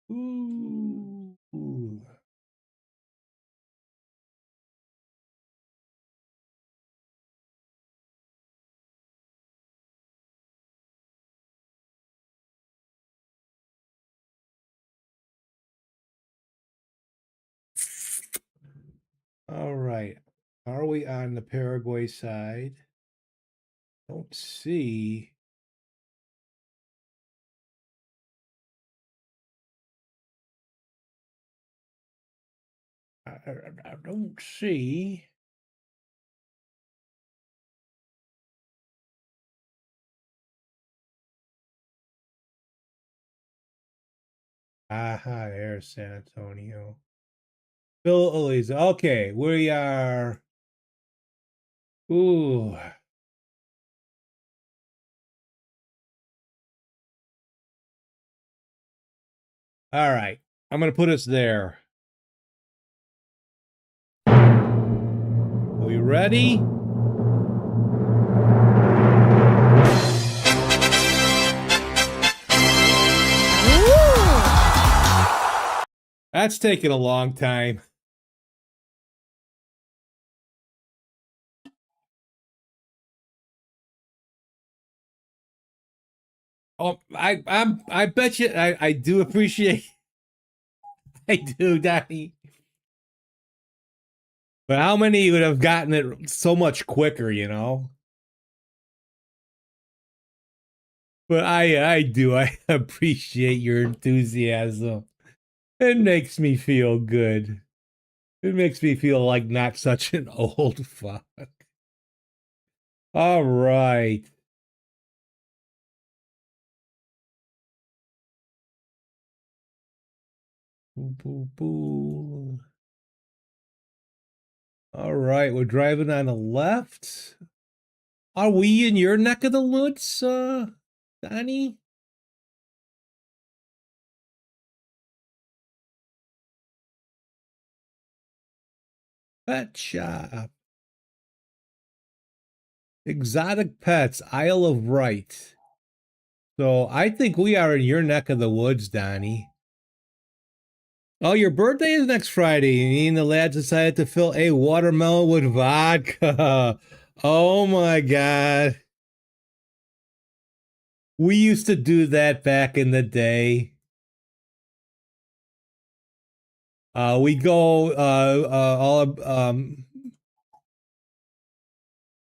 Ooh. All right. Are we on the Paraguay side? Don't see. I don't see. Aha, there's San Antonio. Bill Eliza. Okay, we are. Ooh. All right. I'm going to put us there. Are we ready? That's taken a long time. Oh, I bet you I do appreciate. I do, Daddy. But how many would have gotten it so much quicker, you know? But I do. I appreciate your enthusiasm. It makes me feel good. It makes me feel like not such an old fuck. All right. Boo, boo, boo. All right, we're driving on the left. Are we in your neck of the woods, Donnie? Pet shop. Exotic pets, Isle of Wight. So I think we are in your neck of the woods, Donnie. Oh, your birthday is next Friday. Me and the lads decided to fill a watermelon with vodka. Oh my God. We used to do that back in the day. We go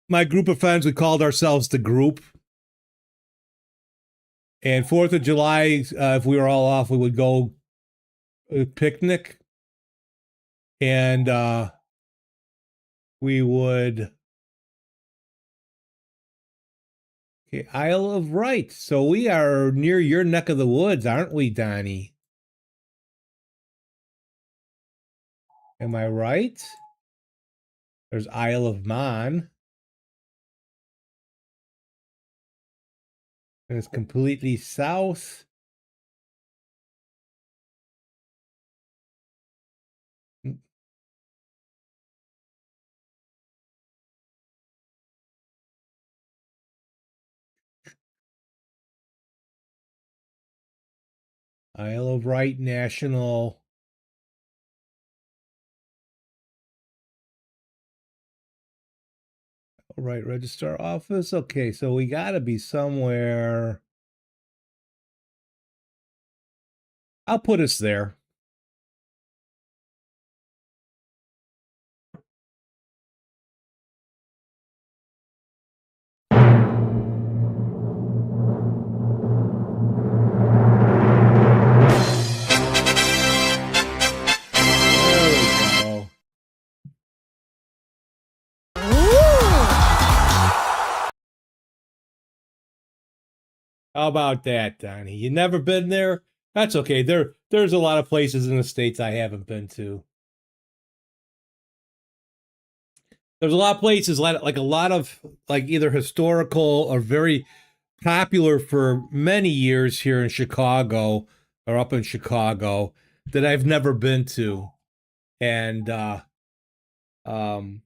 my group of friends. We called ourselves the group. And 4th of July, if we were all off, we would go picnic, and we would. Okay, Isle of Wight. So we are near your neck of the woods, aren't we, Donnie? Am I right? There's Isle of Man. And it's completely south. Isle of Wight National. All right, Registrar Office. Okay, so we got to be somewhere. I'll put us there. There we go. How about that, Donnie? You never been there? That's okay. There's a lot of places in the States I haven't been to. There's a lot of places like a lot of like either historical or very popular for many years here in Chicago or up in Chicago that I've never been to. And um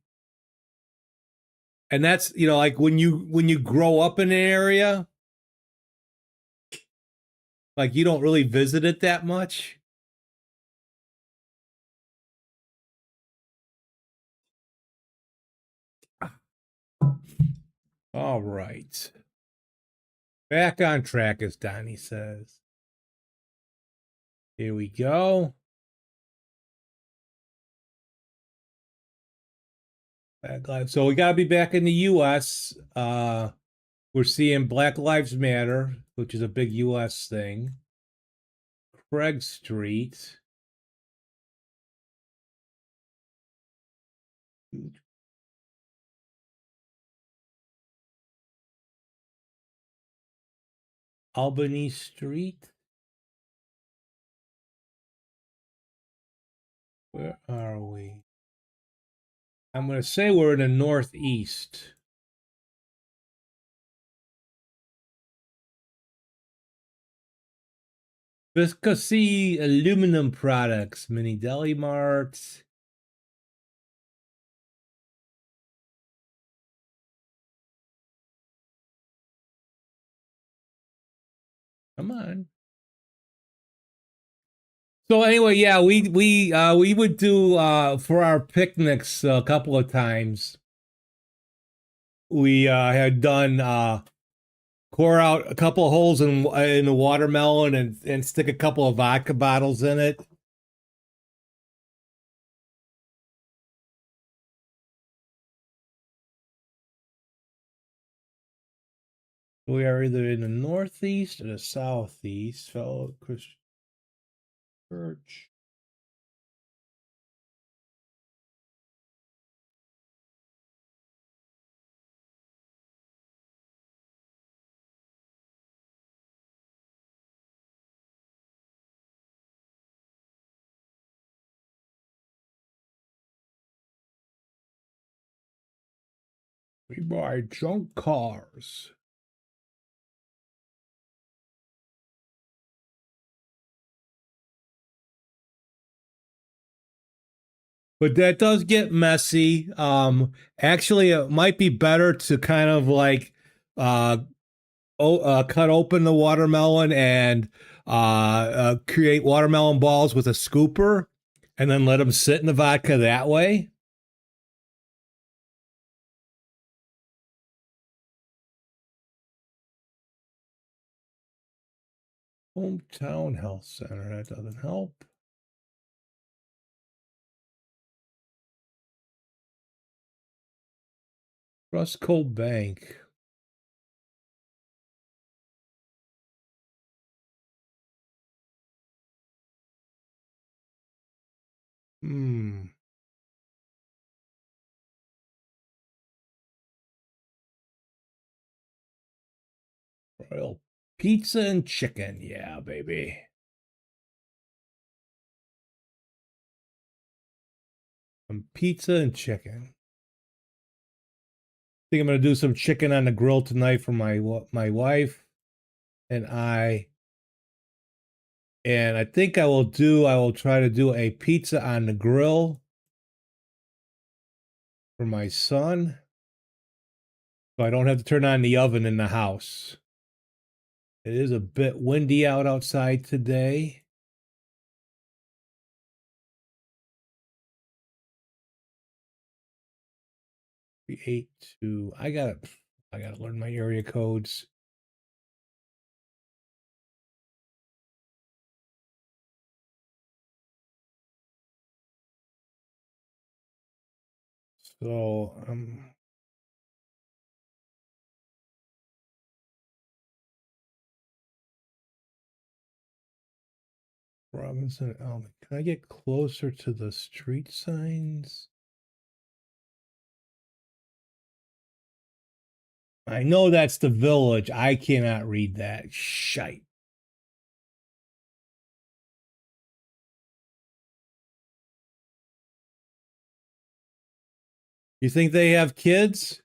and that's, you know, like when you grow up in an area, like you don't really visit it that much. All right. Back on track, as Donnie says. Here we go. So we gotta be back in the US. We're seeing Black Lives Matter, which is a big US thing. Craig Street. Albany Street. Where are we? I'm going to say we're in the northeast. Viscosy aluminum products, mini deli marts. Come on. So anyway, yeah, we would do for our picnics a couple of times. We had done pour out a couple of holes in the watermelon and stick a couple of vodka bottles in it. We are either in the northeast or the southeast, fellow Christian church. We buy junk cars. But that does get messy. Actually, it might be better to kind of like cut open the watermelon and create watermelon balls with a scooper, and then let them sit in the vodka that way. Hometown Health Center. That doesn't help. Roscoe Bank. Hmm. Royal Pizza and Chicken. Yeah, baby. Pizza and chicken. I think I'm gonna do some chicken on the grill tonight for my wife and I. And I think I will try to do a pizza on the grill for my son. So I don't have to turn on the oven in the house. It is a bit windy outside today. I gotta learn my area codes. So Robinson Elm. Can I get closer to the street signs? I know that's the village. I cannot read that. Shite. You think they have kids?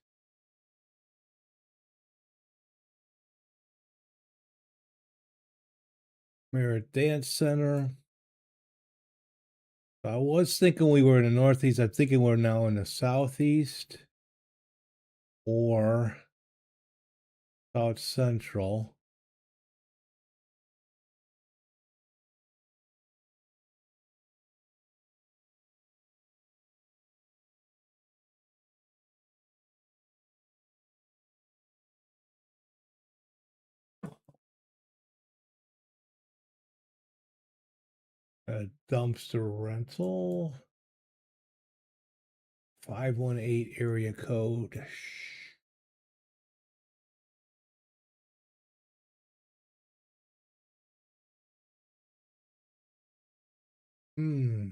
Merit Dance Center. I was thinking we were in the Northeast. I'm thinking we're now in the Southeast or South Central. A dumpster rental. 518 area code. Hmm.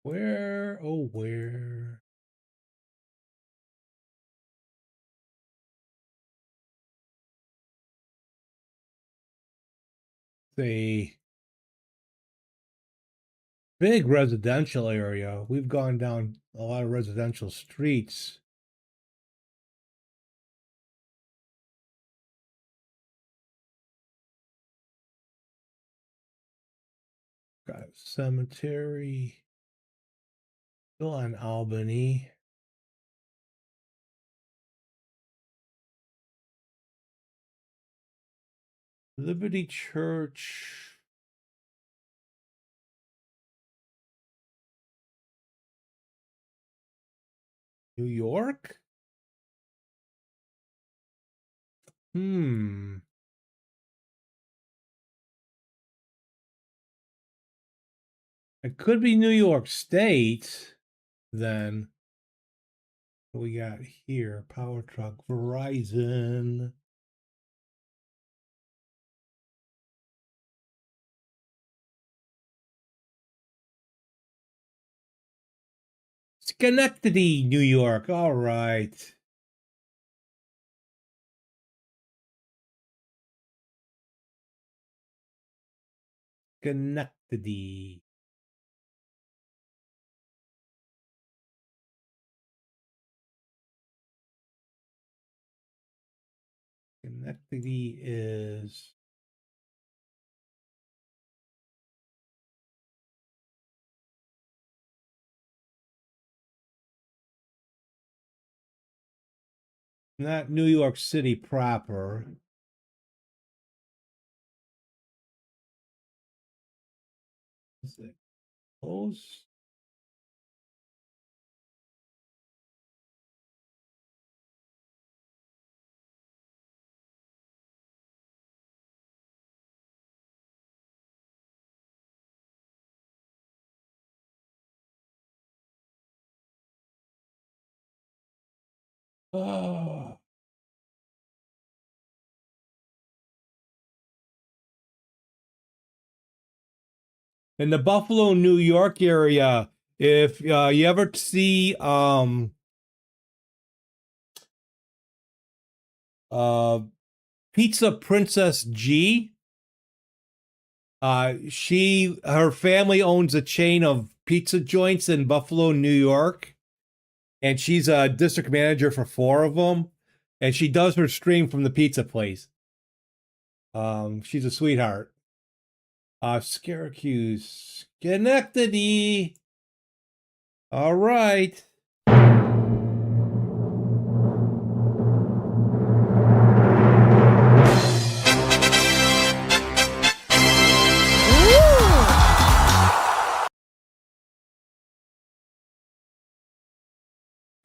Where? Oh, where? The big residential area. We've gone down a lot of residential streets. Got a cemetery. Still on Albany. Liberty Church. New York? Hmm. It could be New York State, then. What we got here? Power truck, Verizon. Schenectady, New York. All right. Schenectady. Schenectady is not New York City proper. Is it close? Oh. In the Buffalo, New York area, if you ever see uh Pizza Princess G, her family owns a chain of pizza joints in Buffalo, New York, and she's a district manager for 4 of them, and she does her stream from the pizza place. She's a sweetheart. Syracuse, Schenectady. All right.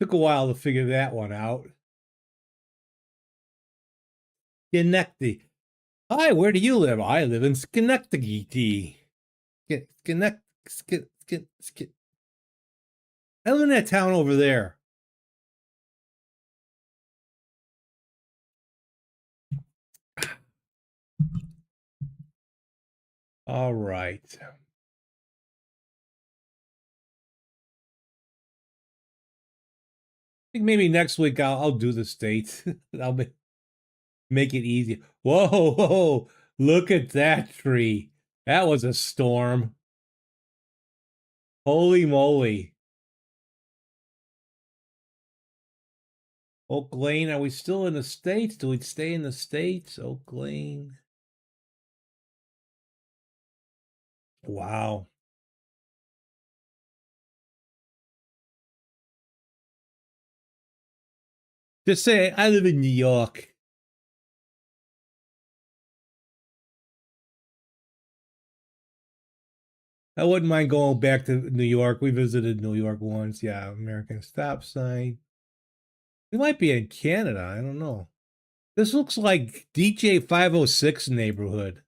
Took a while to figure that one out. Schenectady. Hi, where do you live? I live in Schenectady. I live in that town over there. All right. I think maybe next week I'll do the states. I'll make it easy. Whoa, whoa, look at that tree. That was a storm. Holy moly. Oak Lane, are we still in the States? Do we stay in the States? Oak Lane. Wow. Just say, I live in New York. I wouldn't mind going back to New York. We visited New York once. Yeah, American stop sign. We might be in Canada. I don't know. This looks like DJ 506 neighborhood.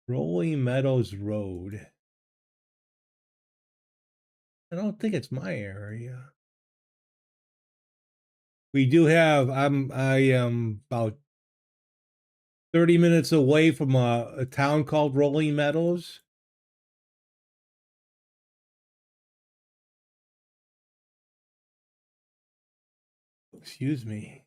Rolling Meadows Road. I don't think it's my area. We do have, I am about 30 minutes away from a town called Rolling Meadows. Excuse me.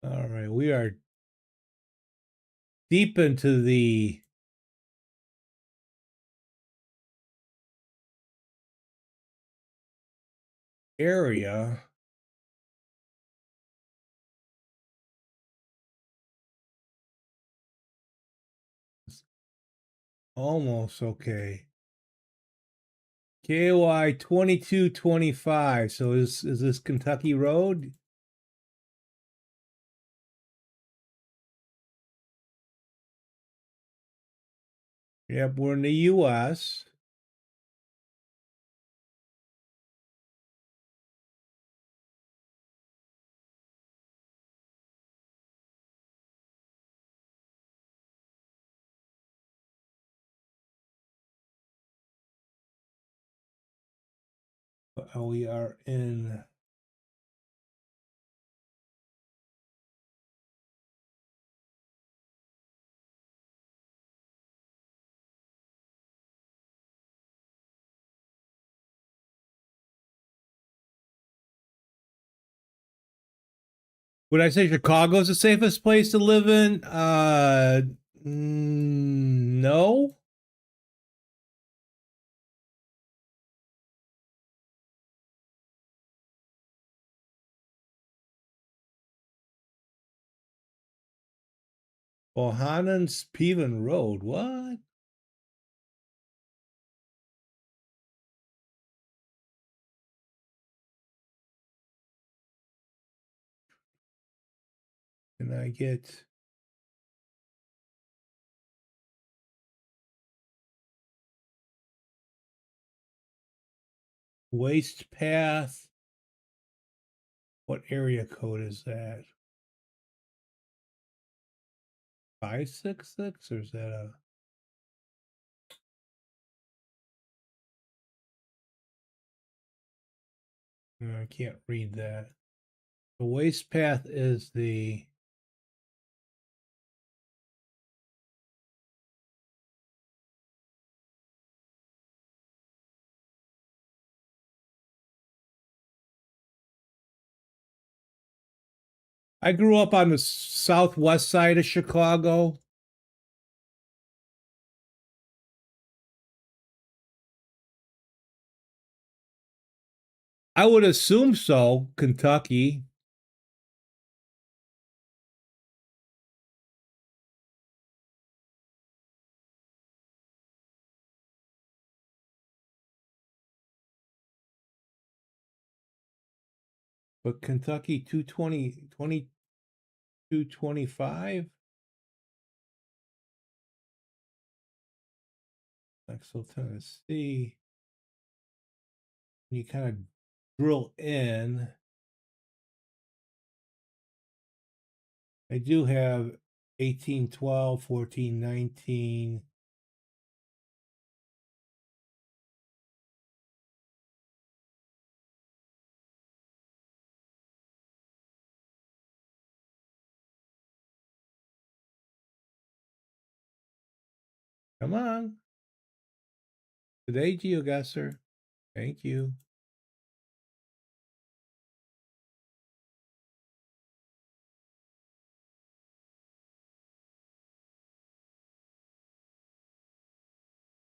All right, we are deep into the area. Almost okay. KY 2225. So is this Kentucky Road? Yep, we're in the US. We are in would I say Chicago's the safest place to live in? No. Bohannon's Peven Road. What? Can I get Waste Path? What area code is that? 566, or is that a? No, I can't read that. The waste path is the. I grew up on the southwest side of Chicago. I would assume so, Kentucky. But Kentucky 220, 2225? Knoxville, Tennessee. You kind of drill in. I do have 1812, 1419. Come on. Today, GeoGuessr. Thank you.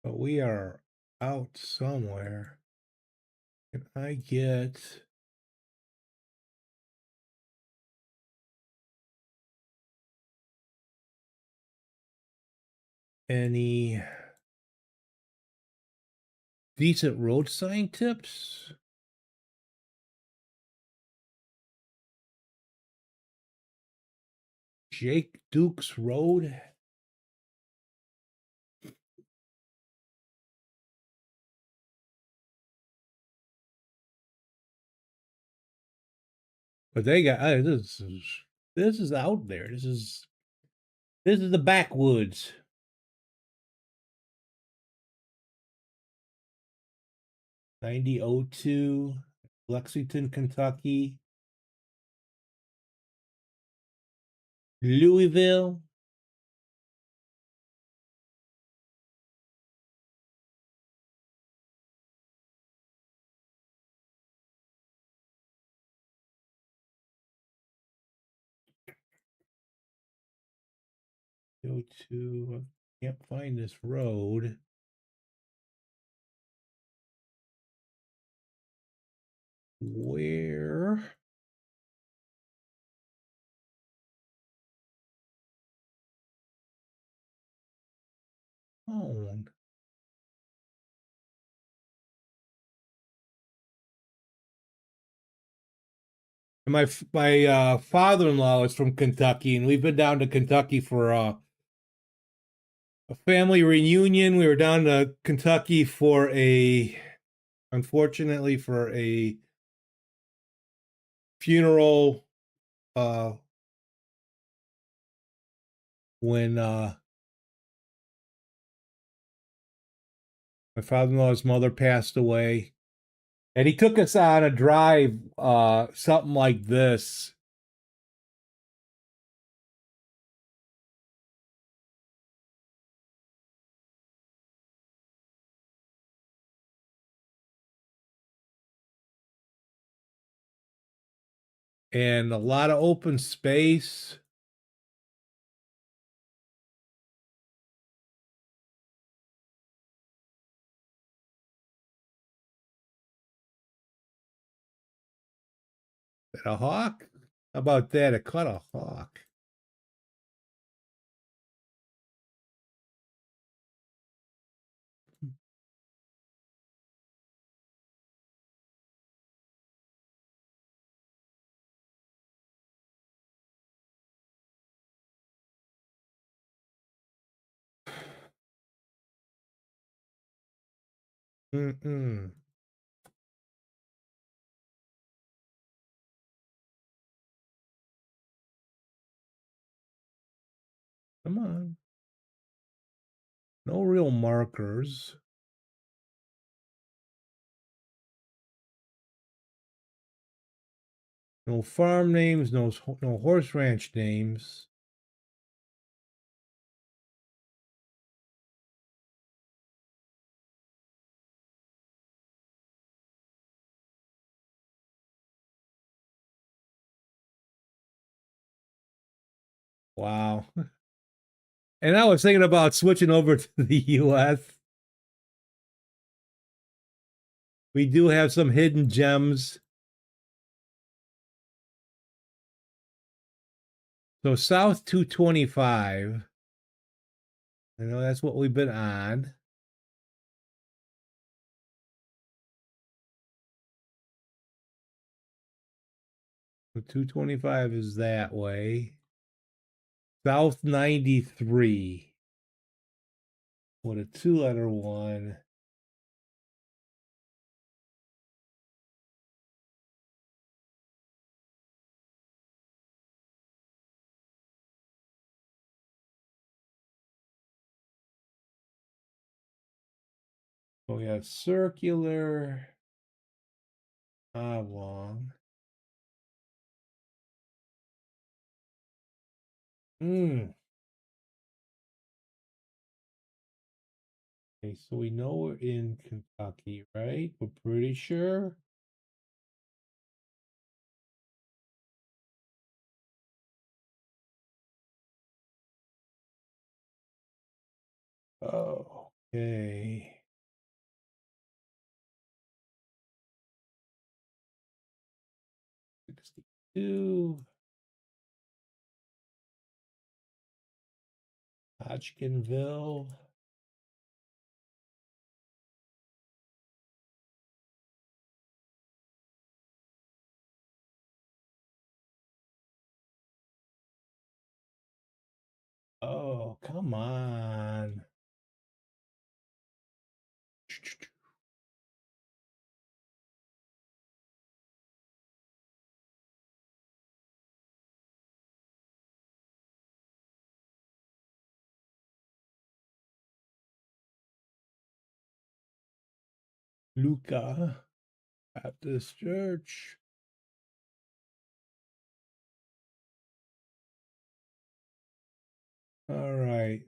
But we are out somewhere. Can I get any decent road sign tips? Jake Duke's Road. But they got this is out there. This is the backwoods. '9002, Lexington, Kentucky. Louisville. Go to, can't find this road. Where? Oh. And my father-in-law is from Kentucky, and we've been down to Kentucky for a family reunion. We were down to Kentucky for unfortunately, for a funeral. When my father-in-law's mother passed away, and he took us on a drive, something like this. And a lot of open space. A hawk? How about that? I caught a hawk. Mm-mm. Come on. No real markers. No farm names, no horse ranch names. Wow. And I was thinking about switching over to the US. We do have some hidden gems. So South 225. I know that's what we've been on. So 225 is that way. South 93. What a 2-letter one. So we have circular, oblong. Okay, so we know we're in Kentucky, right? We're pretty sure. Oh, okay. $62. Hodgkinville. Oh, come on. Luca Baptist Church. All right.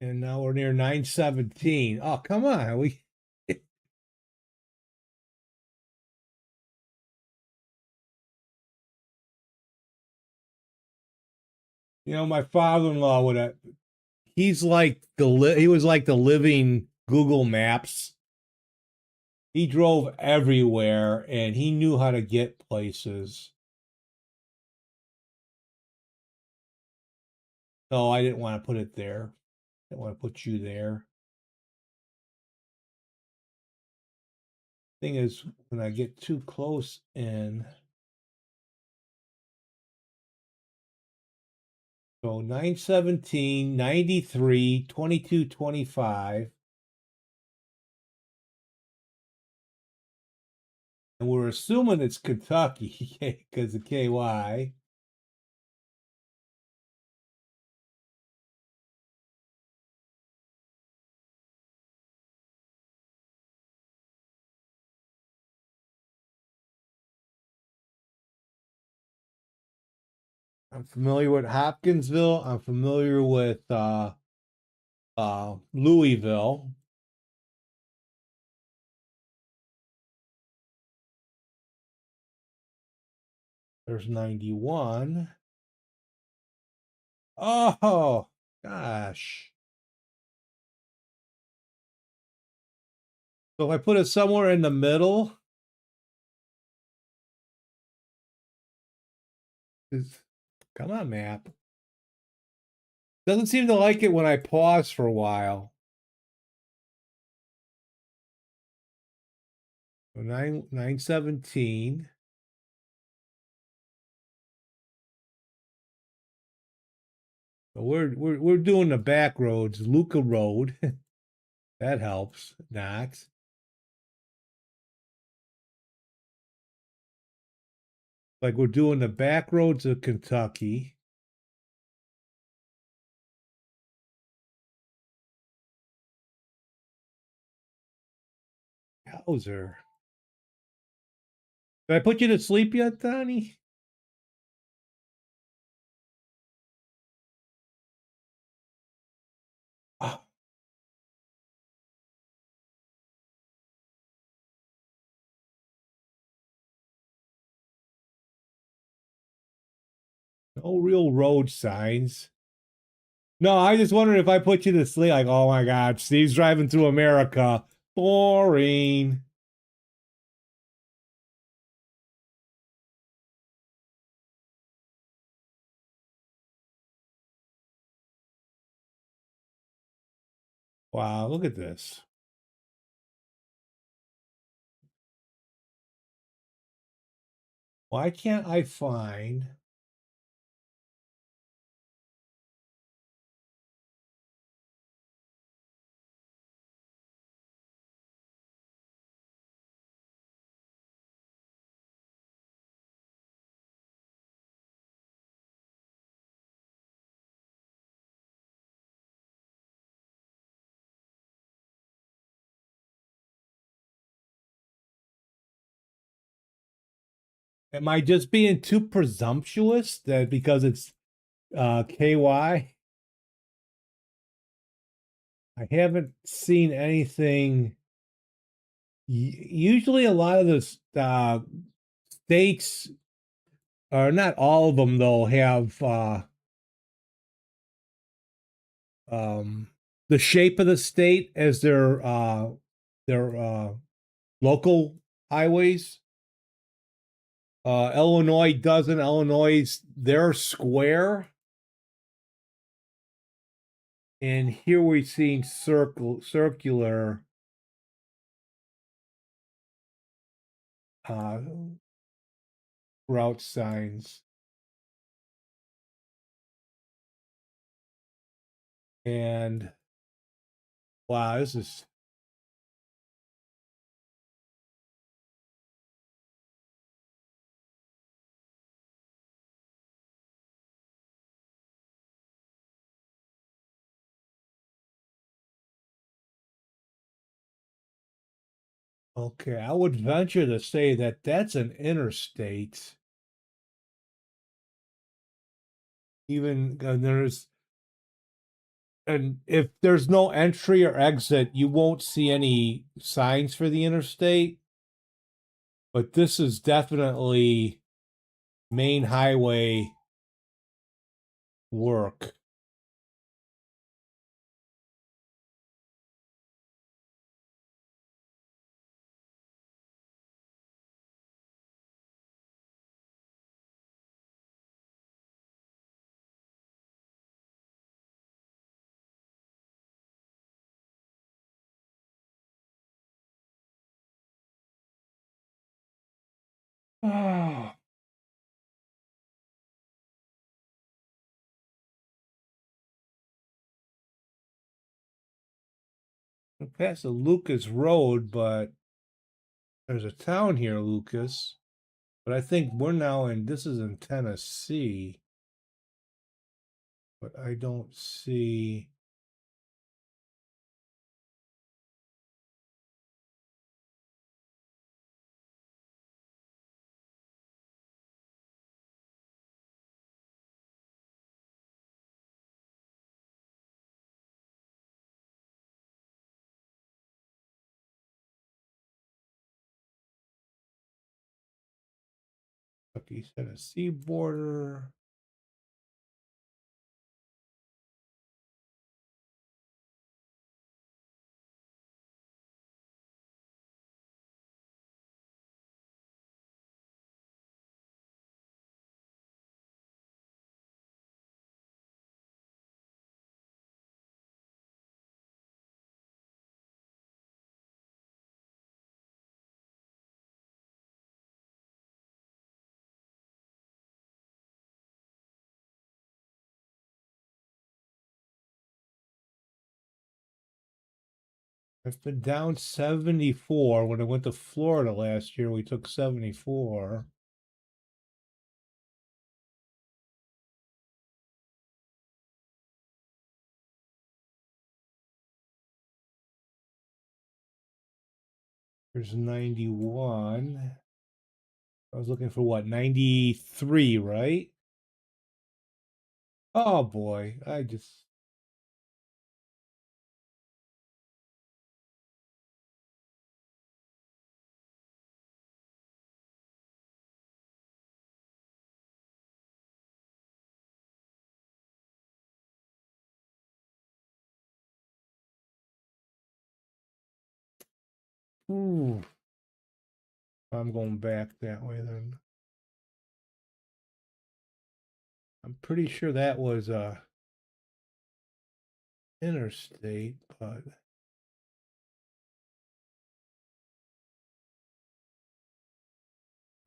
And now we're near 917. Oh, come on. My father-in-law would have, he's like he was like the living Google Maps. He drove everywhere and he knew how to get places. So I didn't want to put it there. I didn't want to put you there. Thing is, when I get too close in, so 917, 93, 22, 25. And we're assuming it's Kentucky because of KY. I'm familiar with Hopkinsville. I'm familiar with Louisville. There's 91. Oh, gosh. So if I put it somewhere in the middle, come on, map. Doesn't seem to like it when I pause for a while. 917. So we're doing the back roads, Luca Road. That helps. Not. Like we're doing the back roads of Kentucky. Wowzer. Did I put you to sleep yet, Donnie? Oh, no real road signs. No, I just wondered if I put you to sleep. Like, oh my God, Steve's driving through America. Boring. Wow, look at this. Why can't I find... Am I just being too presumptuous that because it's KY? I haven't seen anything. Usually, a lot of the states, or not all of them, though, have the shape of the state as their local highways. Illinois doesn't. Illinois, they're square. And here we're seeing circular uh, route signs. And wow, this is... Okay, I would venture to say that that's an interstate. Even and if there's no entry or exit, you won't see any signs for the interstate. But this is definitely main highway work. Oh, past the Lucas Road, but there's a town here, Lucas. But I think we're now this is in Tennessee. But I don't see... Kentucky, Tennessee border. I've been down 74. When I went to Florida last year, we took 74. There's 91. I was looking for what? 93, right? Oh boy, I just. Ooh. I'm going back that way then. I'm pretty sure that was interstate, but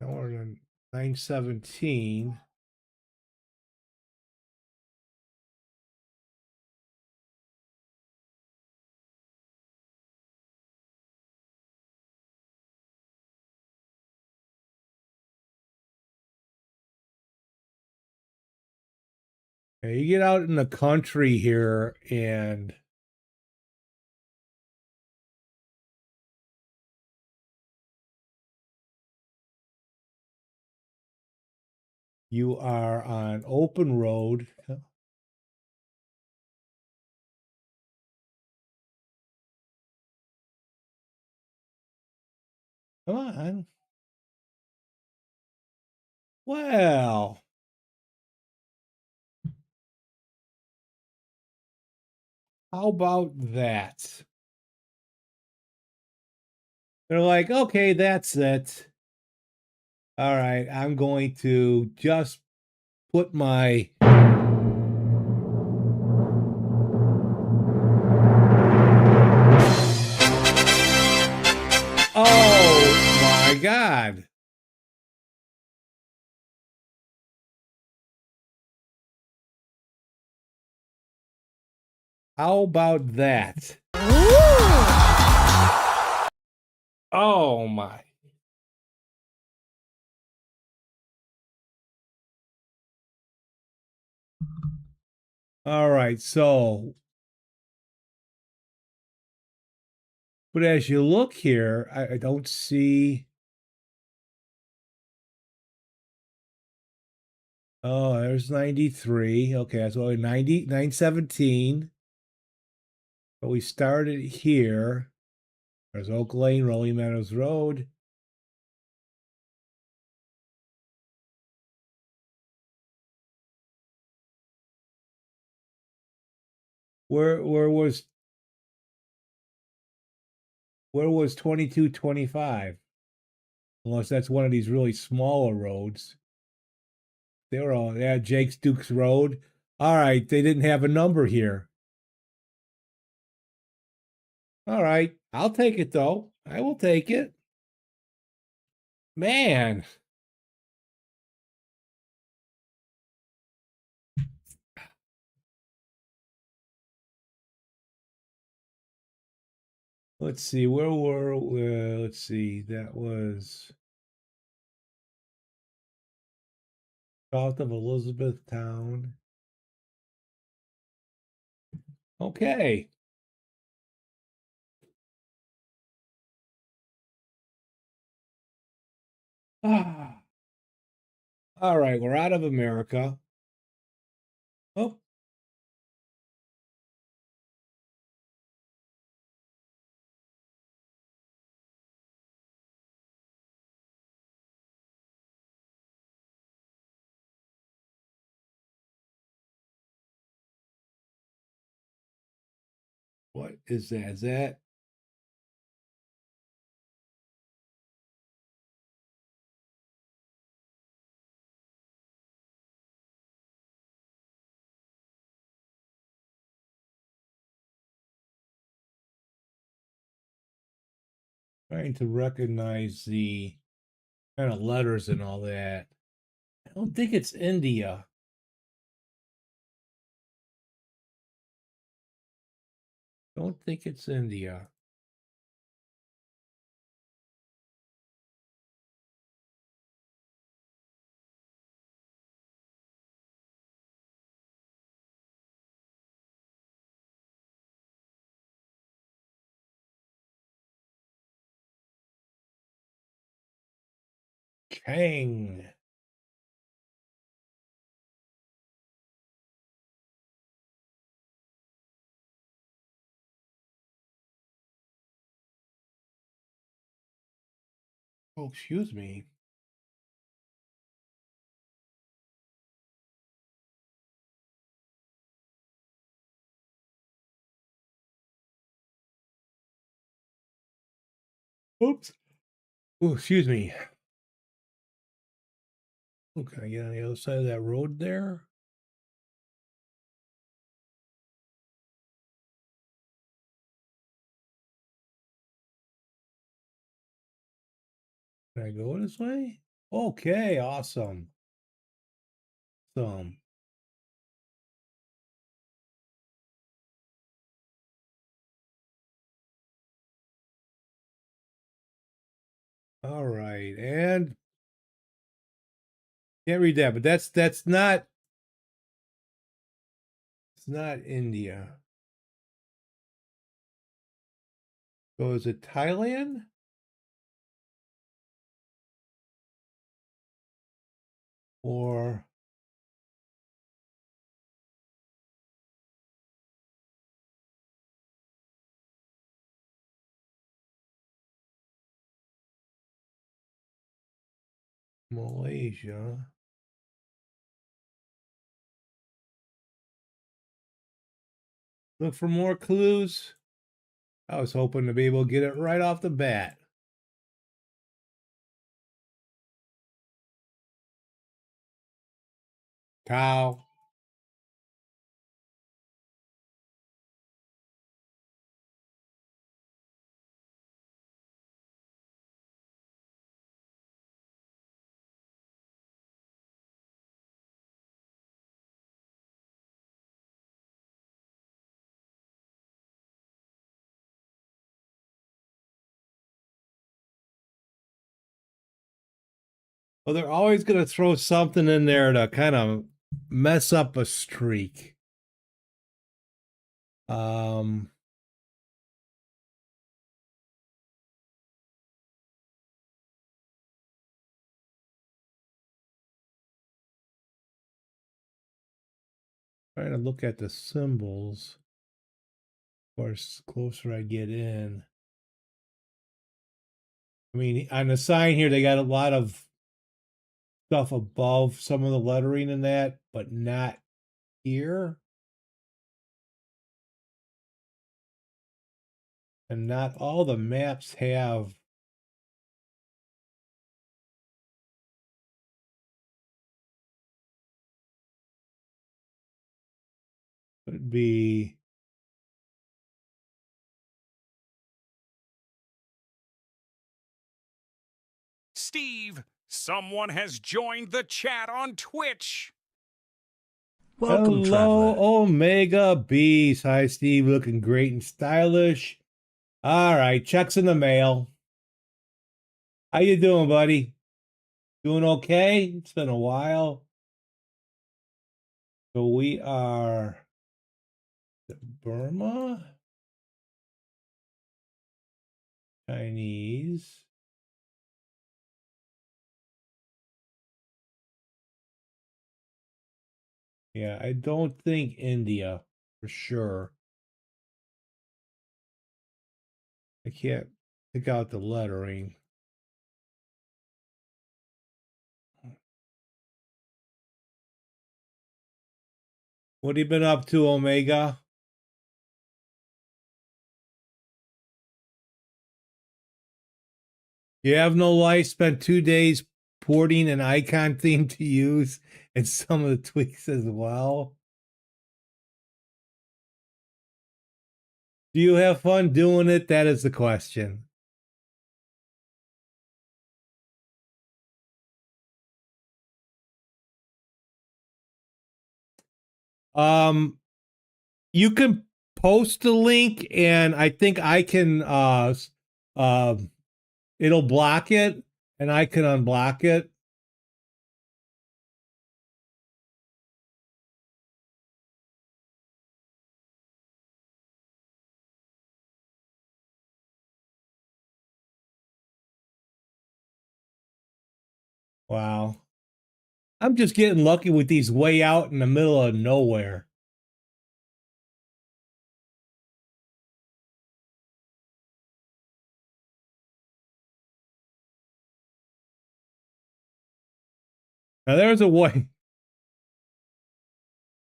now we're in 917. Okay, you get out in the country here and you are on open road. Come on. Well, how about that? They're like, okay, that's it. All right, I'm going to just put my Oh my God. How about that? Oh my. All right, so but as you look here, I don't see. Oh, there's 93. Okay, so 90, 917. But we started here. There's Oak Lane, Rolling Meadows Road. Where was 2225? Unless that's one of these really smaller roads. They were all, yeah, Jake's Dukes Road. All right, they didn't have a number here. All right, I'll take it though. I will take it. Man. Let's see, where were let's see, that was south of Elizabethtown. Okay. Ah. All right, we're out of America. Oh, what is that? Is that trying to recognize the kind of letters and all that? I don't think it's India. Don't think it's India. Tang. Oh, excuse me. Oops. Oh, excuse me. Oh, can I get on the other side of that road there? Can I go this way? Okay, awesome. Awesome. All right, and can't read that, but that's not it's not India. So is it Thailand or Malaysia? Look for more clues. I was hoping to be able to get it right off the bat. Cow. Well, they're always going to throw something in there to kind of mess up a streak. Um, trying to look at the symbols. Of course, the closer I get in. I mean, on the sign here, they got a lot of stuff above some of the lettering in that, but not here. And not all the maps have would be Steve, someone has joined the chat on Twitch. Welcome, Hello, traveler. Omega Beast. Hi, Steve. Looking great and stylish. All right, checks in the mail. How you doing, buddy? Doing okay? It's been a while. So we are Burma, Chinese. Yeah, I don't think India for sure. I can't pick out the lettering. What have you been up to, Omega? You have no life, spent 2 days porting an icon theme to use and some of the tweaks as well. Do you have fun doing it? That is the question. You can post the link and I think I can it'll block it and I can unblock it. Wow. I'm just getting lucky with these way out in the middle of nowhere. Now there's a way.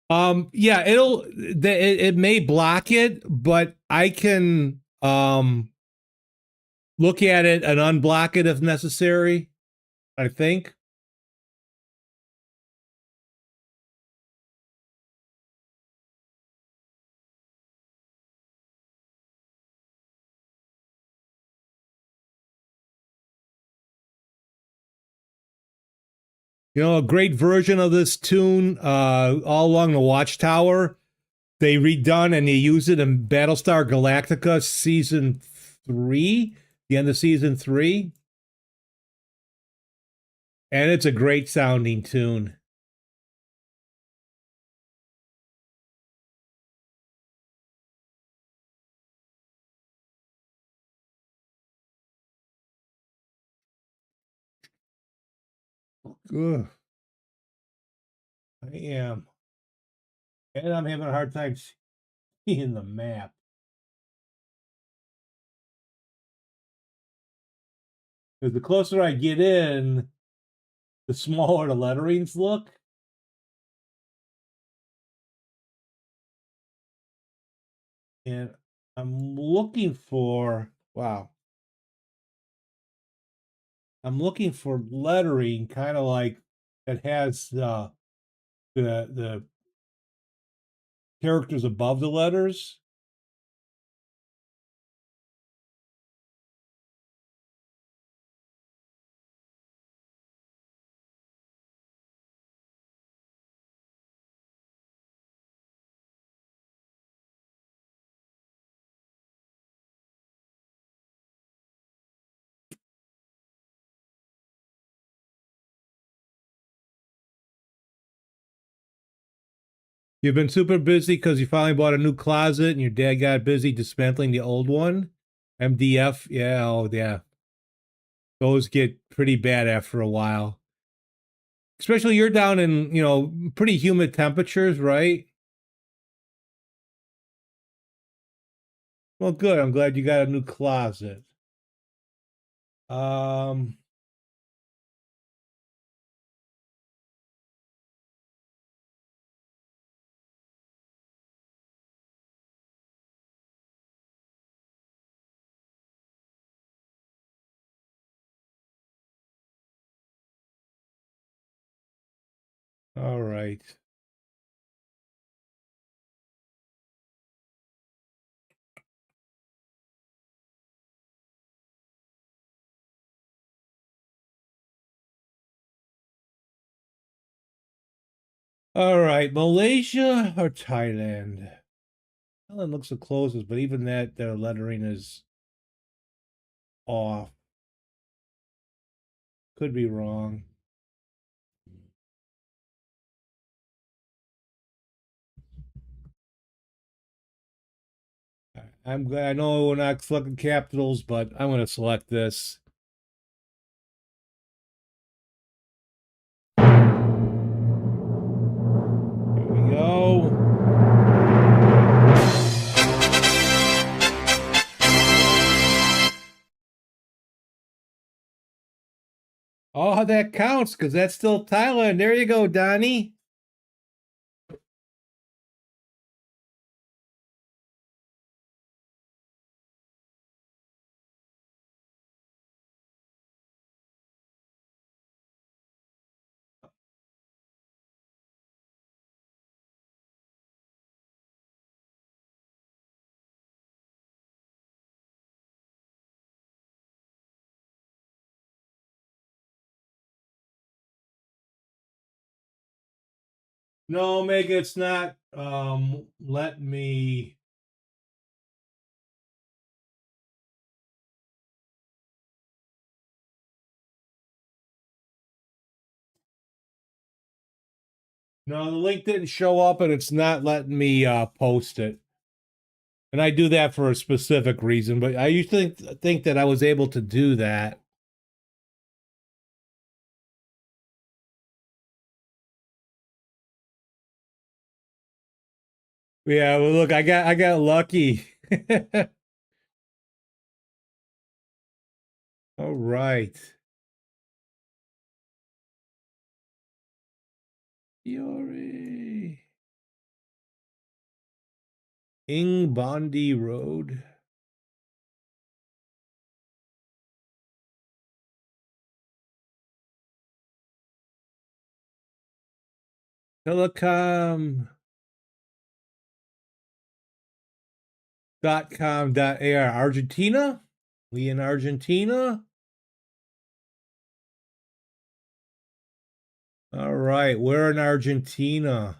Yeah, it may block it, but I can look at it and unblock it if necessary, I think. You know, a great version of this tune, all along the Watchtower, they redone and they use it in Battlestar Galactica season 3, the end of season 3. And it's a great sounding tune. Ugh. I am. And I'm having a hard time seeing the map. Because the closer I get in, the smaller the letterings look. And I'm looking for, wow. I'm looking for lettering kind of like that has the characters above the letters. You've been super busy because you finally bought a new closet and your dad got busy dismantling the old one. MDF, yeah, oh yeah. Those get pretty bad after a while. Especially you're down in, you know, pretty humid temperatures, right? Well, good. I'm glad you got a new closet. Um, all right. All right, Malaysia or Thailand? Thailand looks the closest, but even that, their lettering is off. Could be wrong. I'm glad. I know we're not selecting capitals, but I'm going to select this. Here we go. Oh, that counts because that's still Thailand. There you go, Donnie. No, Omega, it's not. Let me. No, the link didn't show up, and it's not letting me post it. And I do that for a specific reason, but I used to think that I was able to do that. Yeah, well, look, I got lucky. All right. Fiore. Ing Bondi Road. Telecom.com.ar. Argentina? We in Argentina? All right, we're in Argentina.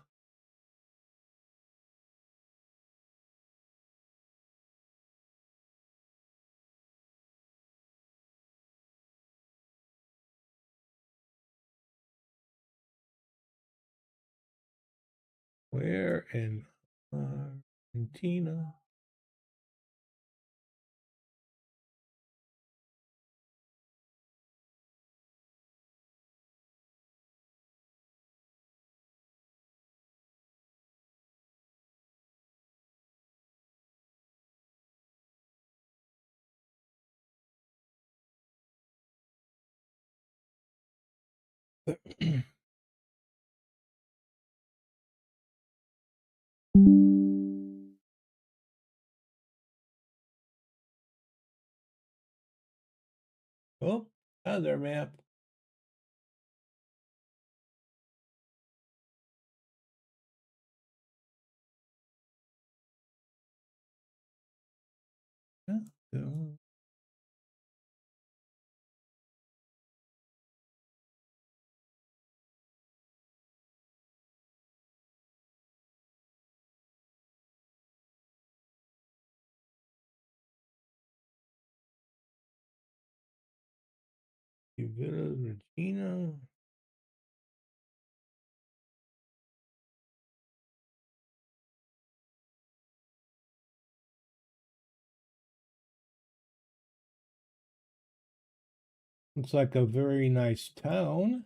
Where in Argentina? Oh, other map. Oh. Villa Regina. Looks like a very nice town.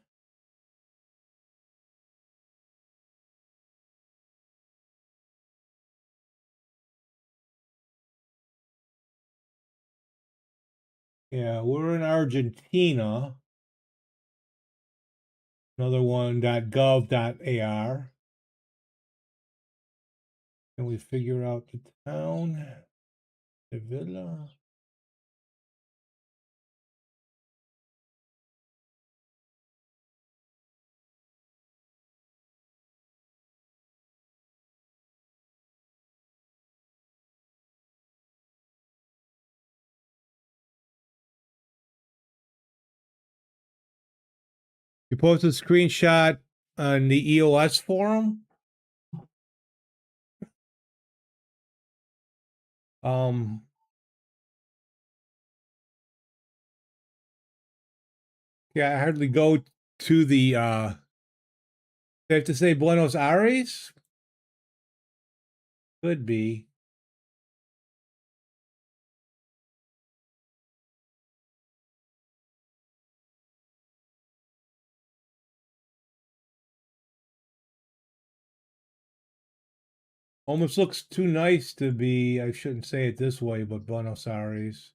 Yeah, we're in Argentina. Another one .gov.ar. Can we figure out the town? The villa. You posted a screenshot on the EOS forum. Um, yeah, I hardly go to the I have to say Buenos Aires? Could be. Almost looks too nice to be, I shouldn't say it this way, but Buenos Aires.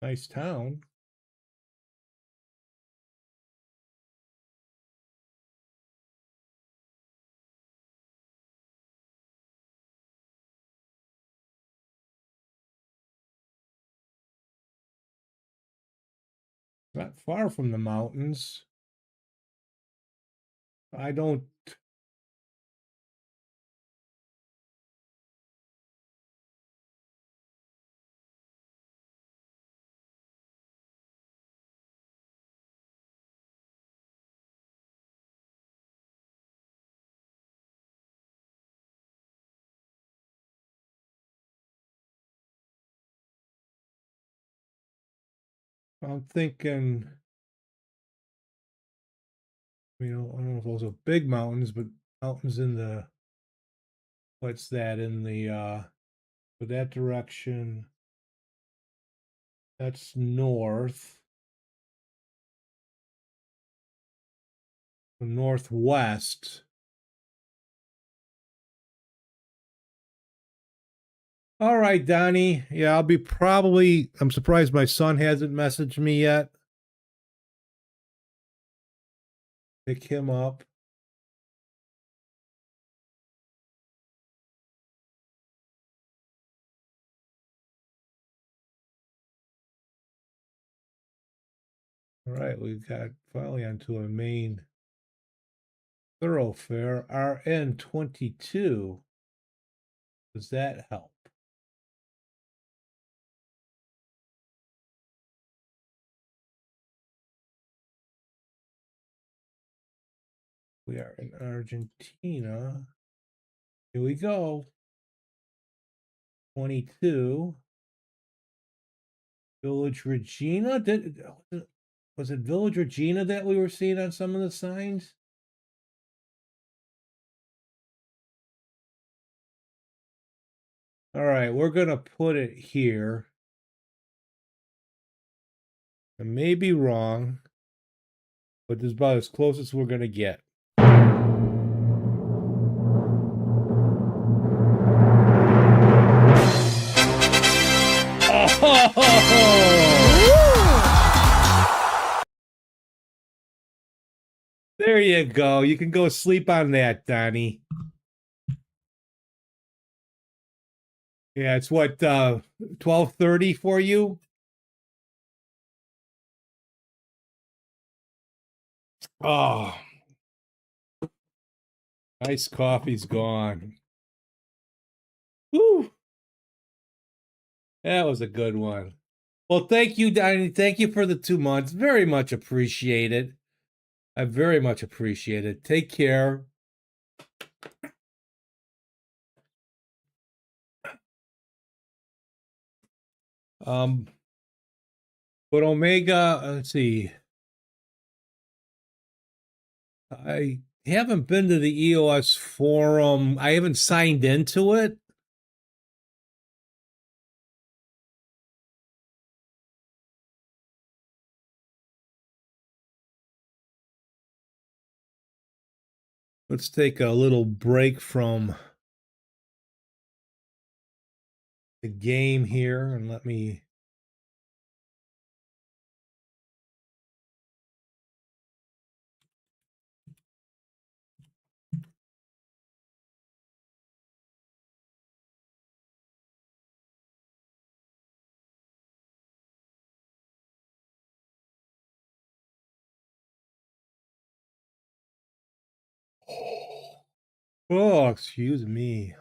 Nice town. Not far from the mountains. I don't I'm thinking, I don't know if those are big mountains, but mountains in the, what's that, in the, with that direction, that's north. Northwest. All right, Donnie. Yeah, I'm surprised my son hasn't messaged me yet. Pick him up. All right, we got finally onto a main thoroughfare, RN 22. Does that help? We are in Argentina. Here we go. 22. Village Regina. Was it Village Regina that we were seeing on some of the signs? All right, we're gonna put it here. I may be wrong, but this is about as close as we're gonna get. Oh! There you go. You can go sleep on that, Donnie. Yeah, it's what 12:30 for you? Oh, iced coffee's gone. Woo! That was a good one. Well, thank you, Donnie. Thank you for the 2 months. Very much appreciated. I very much appreciate it. Take care. But Omega, let's see. I haven't been to the EOS forum. I haven't signed into it. Let's take a little break from the game here and let me. Oh, excuse me.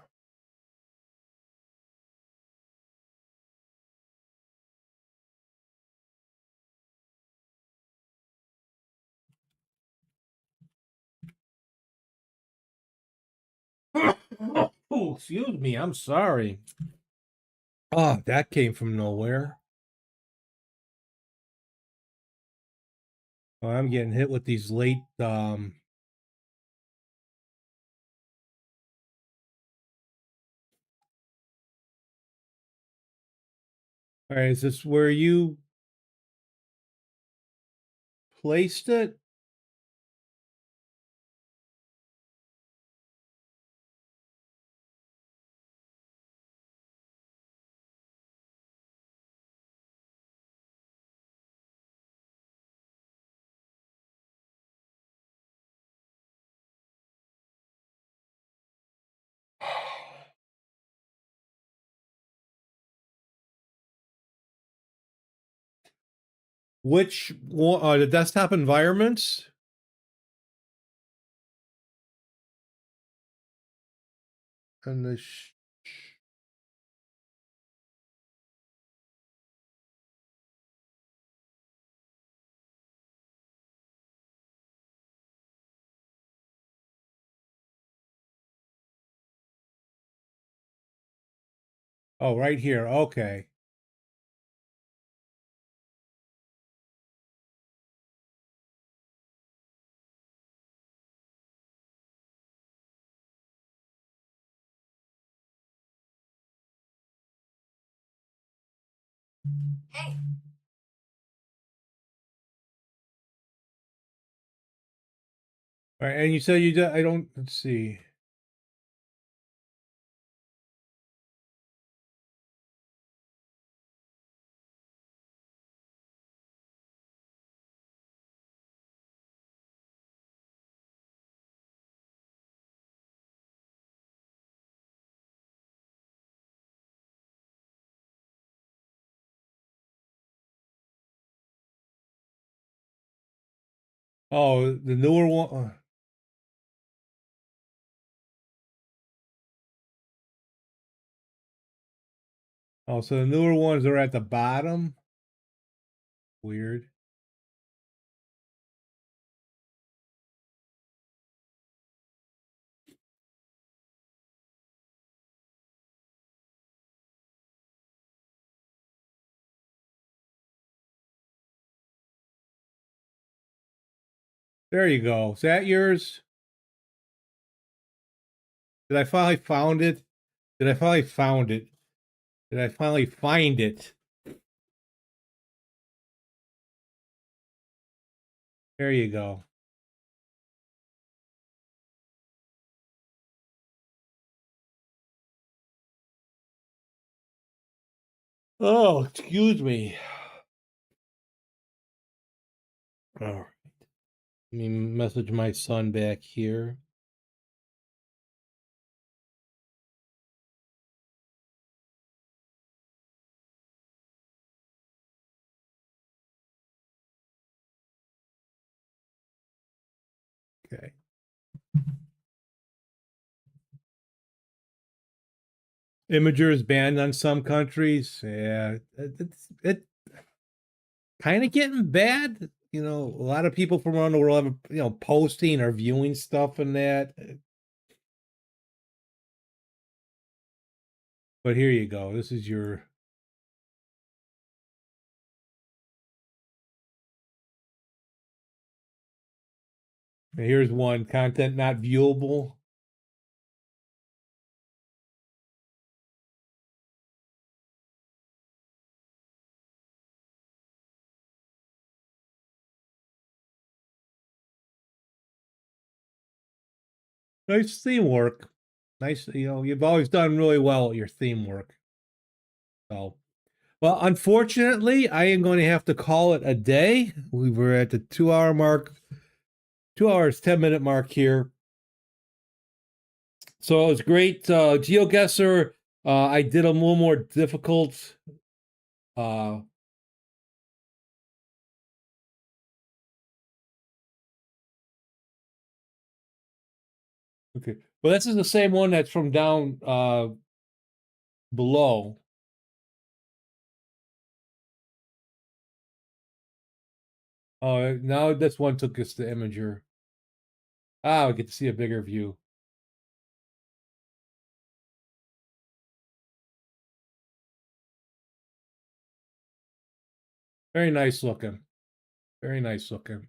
Oh, excuse me. I'm sorry. Oh, that came from nowhere. Oh, I'm getting hit with these late all right, is this where you placed it? Which one? The desktop environments? And the oh, right here. Okay. All right, and you said you did. I don't. Let's see. Oh, the newer one. Oh, so the newer ones are at the bottom. Weird. There you go. Is that yours? Did I finally found it? Did I finally found it? Did I finally find it? There you go. Oh, excuse me. All right. Let me message my son back here. Okay. Imager is banned on some countries. Yeah, it kind of getting bad. You know, a lot of people from around the world have, posting or viewing stuff and that. But here you go. This is your. Here's one, content not viewable. Nice theme work. Nice, you've always done really well at your theme work. So, well, unfortunately, I am going to have to call it a day. We were at the 2-hour mark, 2 hours, 10-minute mark here. So it was great. GeoGuessr, I did a little more difficult. Okay. Well, this is the same one that's from down below. Oh, now this one took us to Imager. Ah, we get to see a bigger view. Very nice looking. Very nice looking.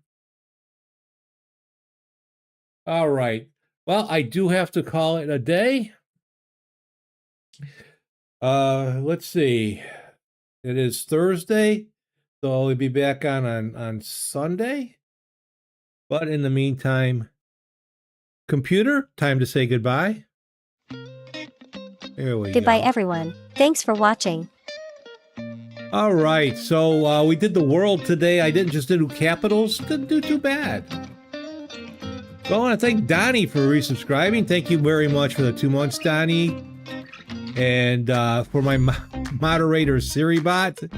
All right. Well, I do have to call it a day. Let's see. It is Thursday, so I'll be back on Sunday. But in the meantime, computer, time to say goodbye. There we Goodbye, go. everyone. Thanks for watching. All right, so we did the world today. I didn't just do capitals. Didn't do too bad. So I want to thank Donnie for resubscribing. Thank you very much for the 2 months, Donnie. And for my moderator, Siribot,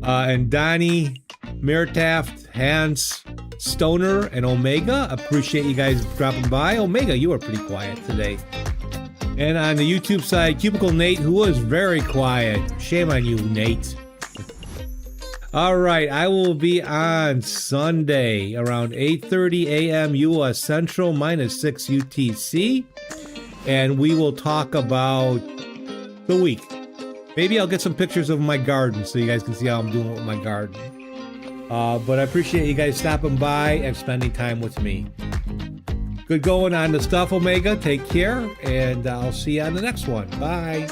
and Donnie, Meritaft, Hans, Stoner, and Omega. Appreciate you guys dropping by. Omega, you were pretty quiet today. And on the YouTube side, Cubicle Nate, who was very quiet. Shame on you, Nate. All right, I will be on Sunday around 8:30 a.m. U.S. Central, -6 UTC. And we will talk about the week. Maybe I'll get some pictures of my garden so you guys can see how I'm doing with my garden. But I appreciate you guys stopping by and spending time with me. Good going on the stuff, Omega. Take care, and I'll see you on the next one. Bye.